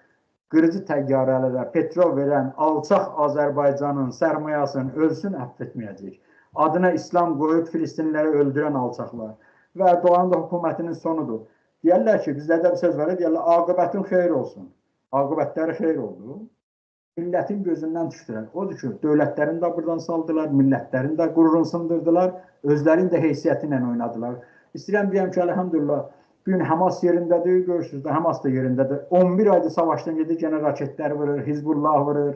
B: qırıcı təyyarələrə petrol verən alçaq Azərbaycanın sərmayasını ölsün, əfv etməyəcək. Adına İslam qoyub Filistinləri öldürən alçaqlar. Və Erdoğanın da hökumətinin sonudur. Deyərlər ki, bizlərdə bir söz var, deyərlər, aqibətin xeyir olsun. Aqibətləri xeyir oldu. Millətin gözündən düşdülər. Odur ki, dövlətlərini də buradan saldılar, millətlərini də qürurunu sındırdılar, özlərinin də heysiyyəti ilə oynadılar. İstəyirəm deyəm ki, əlhamdülillah, bugün Həmas yerindədir, görürsünüz də, Həmas da yerindədir. 11 ayda savaşdan gedir, yenə raketlər vurur, Hizbullah vurur,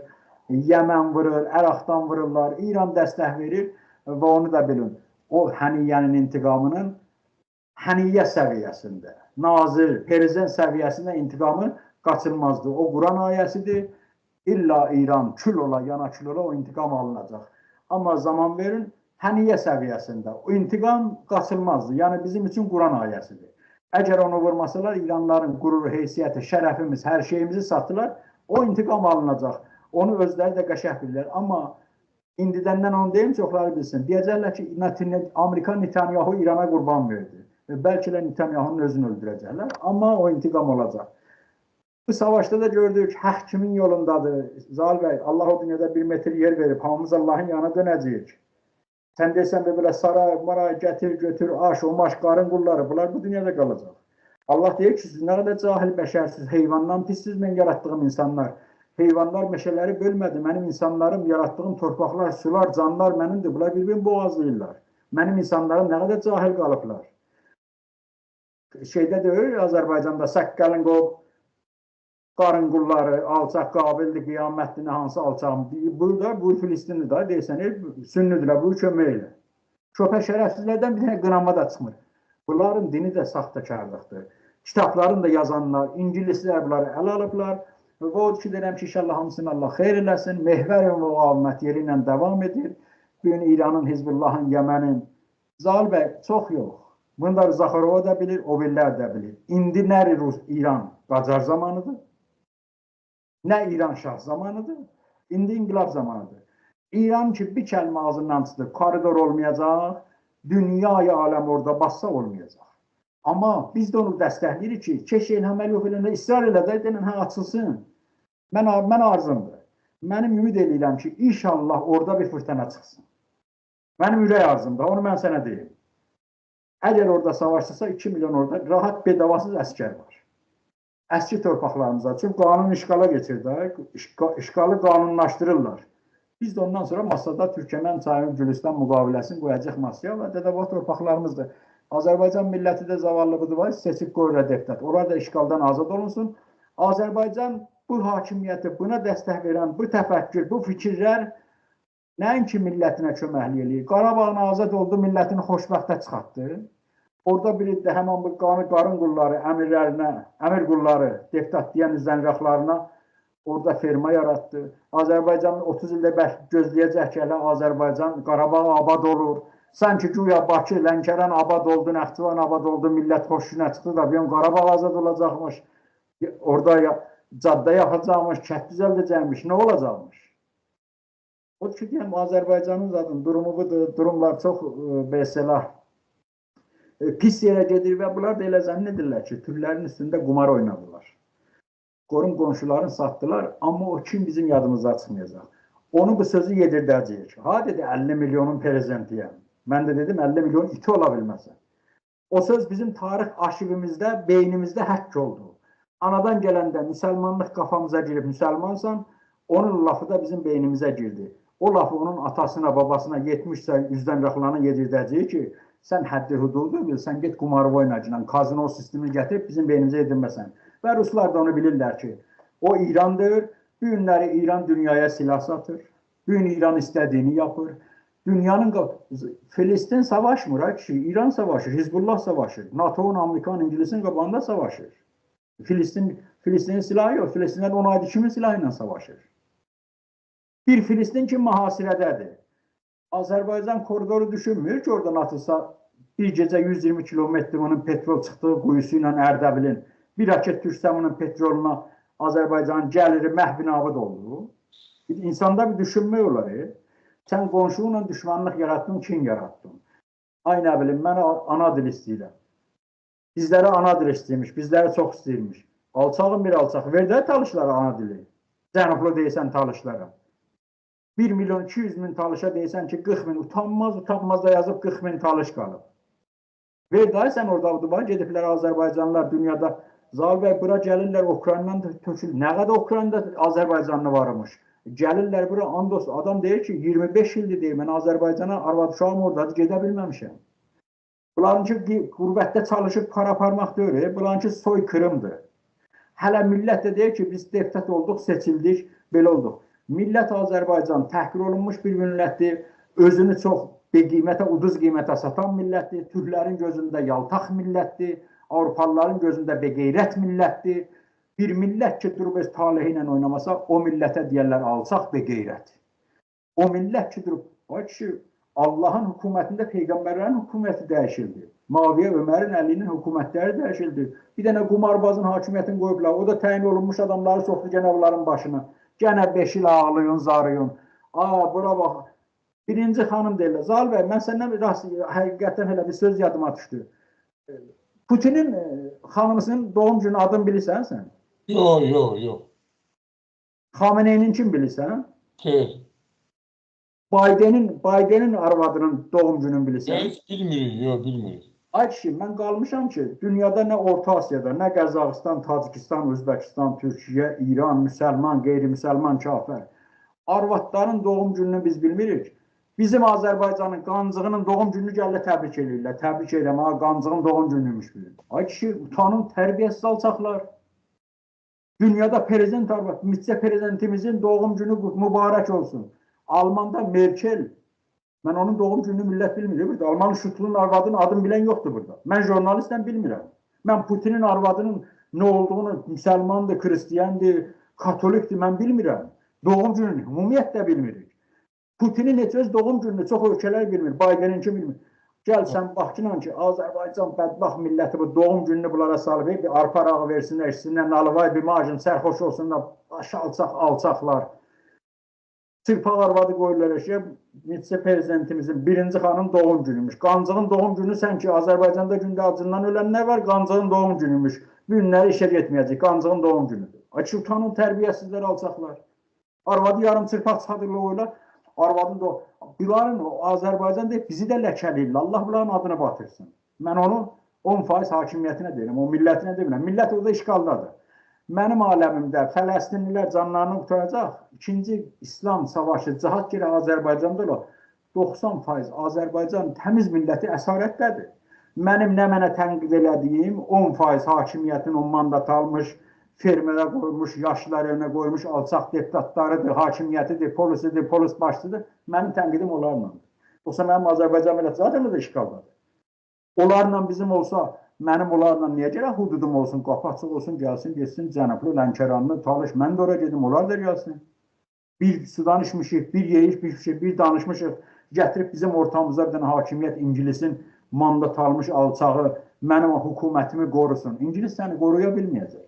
B: Yəmən vurur, Əraqdan vururlar, İran dəstək verir və onu da bilin. O Həniyyənin intiqamının Həniyyə səviyyəsində, nazir, prezident səviyyəsində intiqamı qaçılmazdır. O Quran ayəsidir. İlla İran kül ola, yana kül ola, o intiqam alınacaq. Amma zaman verin, Həniyyə səviyyəsində o intiqam qaçılmazdır. Yəni bizim üçün Quran ayəsidir. Əgər onu vurmasalar, İranların qüruru, heysiyyəti, şərəfimiz, hər şeyimizi satdılar, o intiqam alınacaq. Onu özləri də qəşəh bilirlər. Amma indidəndən onu deyim, çoxları bilsin. Deyəcəklər ki, Amerika Netanyahu İrana qurban verdi. Belki de Netanyahu'nun özünü öldürəcəklər. Amma o intiqam olacaq. Bu savaşta da gördük, haq kimin yolundadır? Zal bəy, Allah o dünyada 1 metr yer verib, hamımız Allahın yanına dönəcəyik. Sən desən də belə saray, maray, gətir, götür, aş, o maş, qarın qulları, bunlar bu dünyada qalacaq. Allah deyir ki, siz nə qədər cahil bəşərsiz, heyvandan pissiz mən yaratdığım insanlar. Heyvanlar meşələri bölmədi, mənim insanlarım, yaratdığım torpaqlar, sular, canlar mənimdir. Bunlar bir-birini boğazlayırlar. Mənim insanlarım nə qədər cahil qalıblar. Şeydə deyir, Azərbaycanda Səqqəlin qov, qarın qulları, alçaq qabildir, qiyamətdir, hansı alçağım. Burada, bu Filistinli da deyirsən, sünnüdürlər, bu kömək elə. Köpək şərəfsizlərdən bir dənə qınama da çıxmır. Bunların dini də saxtakarlıqdır. Kitablarını da yazanlar, İngilislər bunları əl alıblar. Və o ki, deyirəm ki, inşallah hamısını Allah xeyr eləsin. Mehvərin müqavimət yeri ilə davam edir. Bugün İranın, Hizbullahın, Yəmənin, Zal bəy, çox yox. Bunu da Zaxarova da bilir, o birlər də bilir. İndi nə İran qacar zamanıdır, nə İran şah zamanıdır, indi inqilab zamanıdır. İran ki, bir kəlmə ağzından çıxdı, koridor olmayacaq, dünya-i aləm orada bassa olmayacaq. Amma biz də onu dəstəkləyirik ki, keş elham Əliyev elində israr elədə, deyilən, hə, açılsın. Mən arzumdur. Mənim ümid edirəm ki, inşallah orada bir fırtına çıxsın. Mənim ürək arzumdur, onu mən sənə deyim. Əgər orada savaşdırsa 2 milyon orada rahat bedavasız əskər var. Əski torpaqlarımıza. Çünki qanun işqala geçir də, işqalı qanunlaşdırırlar. Biz də ondan sonra masada Türkmen, Çayın, Gülüstan müqaviləsini qoyacaq masaya və Dədəbağ torpaqlarımızdır. Azərbaycan milləti də zavallı budur var, seçib qoyurlar deputat. Onlar da işğaldan azad olunsun. Azərbaycan bu hakimiyyəti, buna dəstək verən, bu təfəkkür, bu fikirlər nəinki millətinə köməklik eləyir. Qarabağın azad oldu, millətini xoşbəxtə çıxartdı. Orada bir də həman bu qarın qulları, əmirlərinə, əmir qulları, deputat deyən üzənraqlarına orada ferma yaratdı. Azərbaycanın 30 ildə gözləyəcək ki, hələ Azərbaycan, Qarabağ abad olur. Sanki güya Bakı, Lənkəran abad oldu, Nəxçıvan abad oldu, millət xoşuna çıxdı da, bir Qarabağ azad olacaqmış, orada cadda yapacaqmış, kənd düzəldəcəkmiş, nə olacaqmış? O ki, deyəm, Azərbaycanın zaten durumu budur, durumlar çox mesela pis yerə gedir və bunlar da elə zənn edirlər ki, türlərin üstündə qumar oynadılar. Qorun qonşularını satdılar, amma o kim bizim yadımıza çıxmayacaq. Onu bu sözü yedirdəcəyik. Ha, dedi, 50 milyonun prezidentiyəm. Mən də dedim, 50 milyon iti ola bilməsin. O söz bizim tarix arşivimizdə, beynimizdə həkk oldu. Anadan gələndə müsəlmanlıq qafamıza girib müsəlmansan, onun lafı da bizim beynimizə girdi. O lafı onun atasına, babasına 70-sə yüzdən rəxlarına yedirdəcəyik ki, sən həddi hududu bil, sən get qumarı oynayacaqsan, kazino sistemi gətirib bizim beynimizə yedirməsən. Və Ruslar da onu bilirlər ki, o İrandır, bu günləri İran dünyaya silah satır, bu gün İran istədiyini yapır. Dünyanın, Filistin savaşmır, kişi, İran savaşır, Hizbullah savaşır, NATO'nun, Amerikan, İngilisin qabağında savaşır. Filistinin silahı yox, Filistinlər 10 aydır kimin silahı ilə savaşır? Bir Filistin ki, mühasirədədir. Azərbaycan koridoru düşünmür ki, oradan atılsa bir gecə 120 kilometr onun petrol çıxdığı quyusu ilə Ərdəbilin, bir raket düşsə onun petroluna Azərbaycanın gəliri məhv-i-nabıd oldu. İnsanda bir düşünmək olar. Sən qonşunla düşmanlıq yarattın, kin yarattın. Ay nə bilim, mən ana dil istəyirəm. Bizlərə ana dil istəyirmiş, bizlərə çox istəyirmiş. Alçağın bir alçaq, ver də talışlara ana dili. Cənublu deyəsən talışlara. 1 milyon 200 min talışa deyəsən ki, 40 min, utanmaz da yazıb 40 min talış qalıb. Ver də sən orada gediblər Azərbaycanlılar dünyada, Zal bəy, bura gəlirlər, Ukraynadan tökülür. Nə qədər Ukraynada Azərbaycanlı varmış. Gəlirlər bura, adam deyir ki, 25 ildir deyir, mən Azərbaycana arvad uşağım oradadır, gedə bilməmişəm. Bunların ki, qürbətdə çalışıb para parmaq deyir, bunların ki, soy kırımdır. Hələ millət də deyir ki, biz deputat olduq, seçildik, belə olduq. Millət Azərbaycan təhqir olunmuş bir millətdir, özünü çox beqiymətə, uduz qiymətə satan millətdir, Türklərin gözündə yaltaq millətdir, Avrupalıların gözündə beqeyrət millətdir. Bir millət ki, durub öz talehi ilə oynamasa, o millətə deyərlər alçaq beqeyrət. O millət ki, durub, ay kişi, Allahın hökumətində Peyğəmbərlərin hökuməti dəyişildi. Maviyə Ömərin Əlinin hökumətləri dəyişildi. Bir dənə qumarbazın hakimiyyətini qoyublar, o da təyin olunmuş adamları soxdu gənə onların başına. Gənə 5 il ağlayın, zarıyın. Bura bax. Birinci xanım deyirlər, Zal bəy, mən səndən həqiqətən elə bir söz yadıma düşdü. Putinin xanımısının doğum günü adını bilirsən sən?
A: Yox.
B: Xameneinin kim bilirsən?
A: Xeyr.
B: Bidenin arvadının doğum gününü bilirsən?
A: Heç bilmirik, yox, bilmirik.
B: Ay kişi, mən qalmışam ki, dünyada nə Orta Asiyada, nə Qazaxıstan, Tacikistan, Özbəkistan, Türkiyə, İran, müsəlman, qeyri-müsəlman, kafir. Arvadların doğum gününü biz bilmirik. Bizim Azərbaycanın Qancığının doğum gününü gəllə təbrik edirlər. Təbrik edirəm, ha, Qancığın doğum günüymüş bugün. Ay kişi, utanın, tərbiyəsiz alçaqlar. Dünyada prezident arvad, vitse-prezidentimizin doğum günü mübarək olsun. Almanda Merkel, mən onun doğum gününü millət bilmir. Burada Alman Şutlunun arvadının adını bilən yoxdur burada. Mən jurnalistdən bilmirəm. Mən Putinin arvadının nə olduğunu, müsəlmandır, kristiyandır, katolikdir, mən bilmirəm. Doğum gününü ümumiyyətlə bilmirik. Putinin heç öz doğum gününü çox ölkələr bilmir, Bideninki bilmir. Gəl sən baxçınan ki, Azərbaycan bədbaxt milləti bu doğum gününü bunlara salıb, bir arpa arağı versinlər, içsinlər, nalıvay bir macun, sərxoş olsunlar, başı alçaqlar. Çırpaq arvadı qoyurlar eşəyə, vitse-prezidentimizin birinci xanın doğum günüymüş. Qancığın doğum günü sən ki, Azərbaycanda gündə acından ölənlər var, Qancığın doğum günüymüş. Günləri işə getməyəcək, Qancığın doğum günüdür. Açı utanın, tərbiyəsizlər, alçaqlar. Arvadı yarım çırpaq çadırlı oylar, arvadın da bunların Azərbaycan deyib, bizi də ləkələyirlər. Allah bunların adını batırsın. Mən onu 10% hakimiyyətinə deyirəm, o millətinə demirəm. Millət orada işğaldadır. Mənim aləmimdə Fələstinlilər canlarını qurtaracaq. İkinci İslam savaşı, cihad geri Azərbaycanda 90% Azərbaycan təmiz milləti əsarətdədir. Mənim nə mənə tənqid elədiyim 10% hakimiyyətin o mandat almış, fermerə qoymuş, yaşlılar önə qoymuş, alçaq deputatlarıdır, hakimiyyətidir, polisidir, polis başçıdır. Mənim tənqidim onlarlandır. Yoxsa mənim Azərbaycan milləti zaten da işğaldadır. Onlarla bizim olsa, mənim onlarla niyə gələk hududum olsun, qapı açıq olsun, gəlsin, geçsin, Cənablı, Lənkəranlı, Talış, mən də oraya gedim, onlar da gəlsin. Bir sudan içmişik, bir yeyiş, bir danışmışıq, gətirib bizim ortamızda bir dənə hakimiyyət İngilisin mandat almış alçağı mənim hökumətimi qorusun. İngilis səni qoruya bilməyəcək.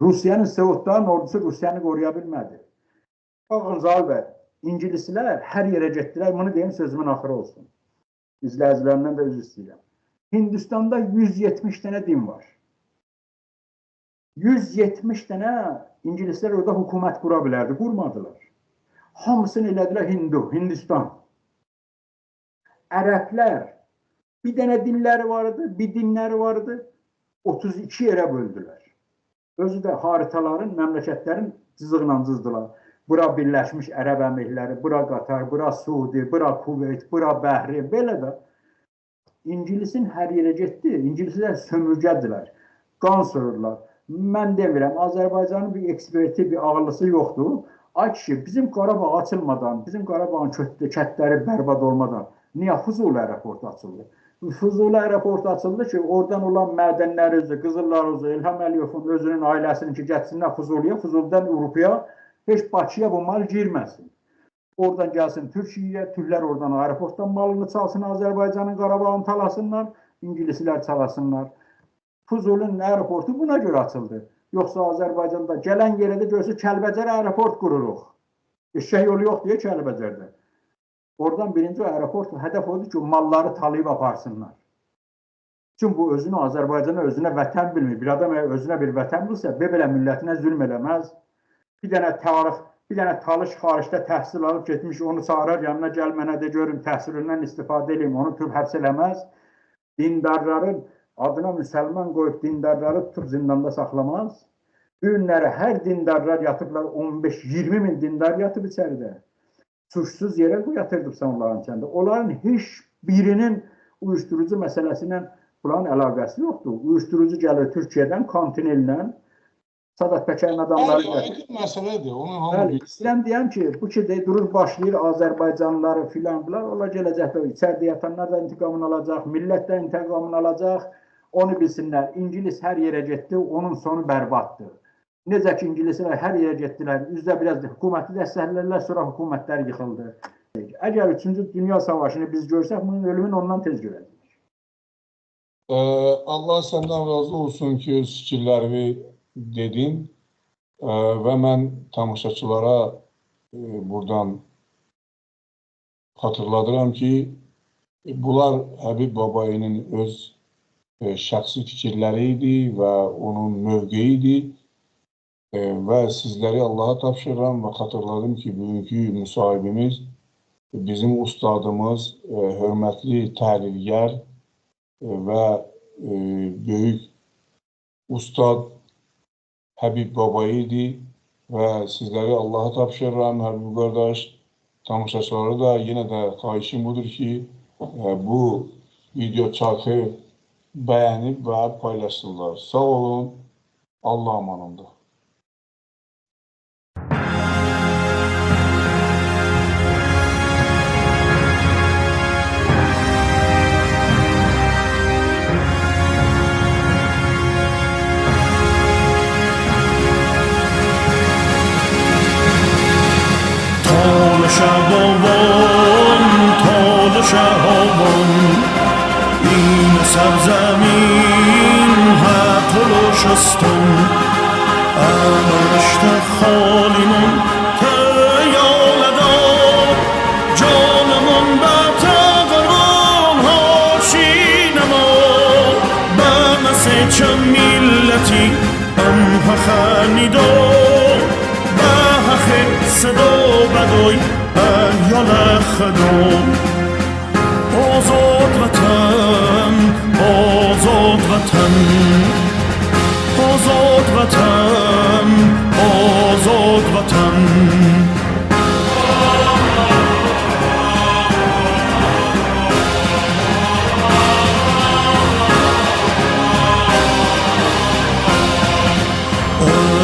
B: Rusiyanın Seudların ordusu Rusiyanı qoruya bilmədi. Baxın Zal bəy, İngilislər hər yerə getdilər, bunu deyim sözümün axırı olsun. İzləyicilərimdən də üzr istəyirəm. Hindistanda 170 dənə din var. 170 dənə İngilislər orada hökumət qura bilərdi, qurmadılar. Hamısını elədilər Hindistan. Ərəblər, bir dənə dilləri vardı, bir dinləri vardı, 32 yerə böldülər. Özü də haritaların, məmləkətlərin cızıqla cızdılar. Bura Birləşmiş Ərəb Əmirlikləri, bura Qatar, bura Suudi, bura Kuveyt, bura Bəhrin, belə də. İngilisin hər yerə getdi, İngilislər sömürgədirlər, qan sürürlər. Mən demirəm, Azərbaycanın bir eksperti, bir ağıllısı yoxdur. Ay kişi, bizim Qarabağ açılmadan, bizim Qarabağın kətləri bərbad olmadan, niyə Füzuli aeroportu açıldı? Füzuli aeroportu açıldı ki, oradan olan mədənlər özü, Qızıllar özü, İlham Əliyevin özünün ailəsinin ki, getsinlər Füzuliyə, Füzulidən Avropaya, heç Bakıya bu mal girməsin. Oradan gəlsin Türkiyəyə, Türklər oradan aeroportdan malını çalsın, Azərbaycanın Qarabağını talasınlar, İngilislər çalasınlar. Füzulinin aeroportu buna görə açıldı. Yoxsa Azərbaycanda gələn yerə də görsə Kəlbəcər aeroport qururuq. Eşək yolu yox deyə Kəlbəcərdə. Oradan birinci aeroport hədəf odur ki, malları talayıb aparsınlar. Çünki bu özünü Azərbaycana, özünə vətən bilmir. Bir adam özünə bir vətən bilsə, belə millətinə zülm eləməz. Bir dənə talış xaricdə təhsil alıb getmiş, onu çağırar, yanına gəl mənə de görüm, təhsilindən istifadə edeyim, onu tutub həbs eləməz. Dindarların adına müsəlman qoyub dindarları tutub zindanda saxlamaz. Bu günləri hər dindarlar yatıblar, 15-20 min dindar yatıb içəridə. Suçsuz yerə yatırdıbsan onların içəndə. Onların heç birinin uyuşturucu məsələsi ilə bunların əlaqəsi yoxdur. Uyuşturucu gəlir Türkiyədən, kontineldən, Sadat Pəkərin adamları gəlir.
A: Məsələdir, onu hamı
B: bilir. İstəyirəm deyəm ki, bu ki durur başlayır Azərbaycanlıları filan, onlar gələcəkdə içəridə yatanlar da intiqamını alacaq, millət də intiqamını alacaq. Onu bilsinlər, İngilis hər yerə getdi, onun sonu bərbaddır. Necə ki, İngilislər hər yerə getdilər, üzdə biraz hökuməti dəstəklərlər, sonra hökumətlər yıxıldı. Əgər 3-cü Dünya Savaşını biz görsək, bunun ölümünü ondan tez görəcək.
A: Allah səndən razı olsun ki, öz fikirlərimi dedin və mən tamaşaçılara buradan xatırladıram ki, bunlar Həbib Babayinin öz şəxsi fikirləri idi və onun mövqeyi idi. Və sizləri Allaha tapşırıram və xatırladım ki, bugünkü müsahibimiz bizim ustadımız, hörmətli təhlilgər və böyük ustad Həbib Baba idi və sizləri Allaha tapşırıram, Həbib qardaş. Tamaşaçılara da yenə də xahişim budur ki, bu video çarxı bəyənib və paylaşsınlar. Sağ olun, Allah amanında.
C: شبابان تال شهابان این سرزمین هتل و شستان امشت خالیمون تیالدا جانمون به تقران هاشینما بمسه چه ملتی امه خنیدا به حق صدا بدوی ایال خدام آزاد وطن آزاد وطن آزاد وطن آزاد وطن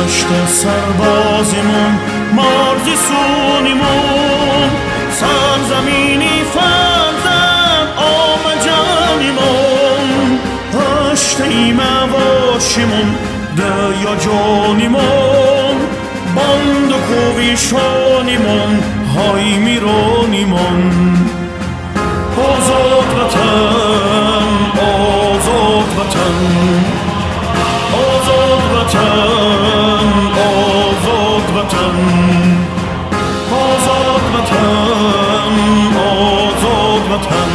C: اشت سربازیمون مرزی سونیمون سرزمینی فرزند آم جانیمون اشتی مواشیمون دیا جانیمون باند و کویشانیمون های میرانیمون آزاد وطن آزاد وطن آزاد وطن آزاد وطن آزاد وطن آزاد وطن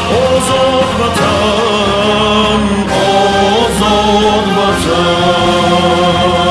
C: آزاد وطن آزاد وطن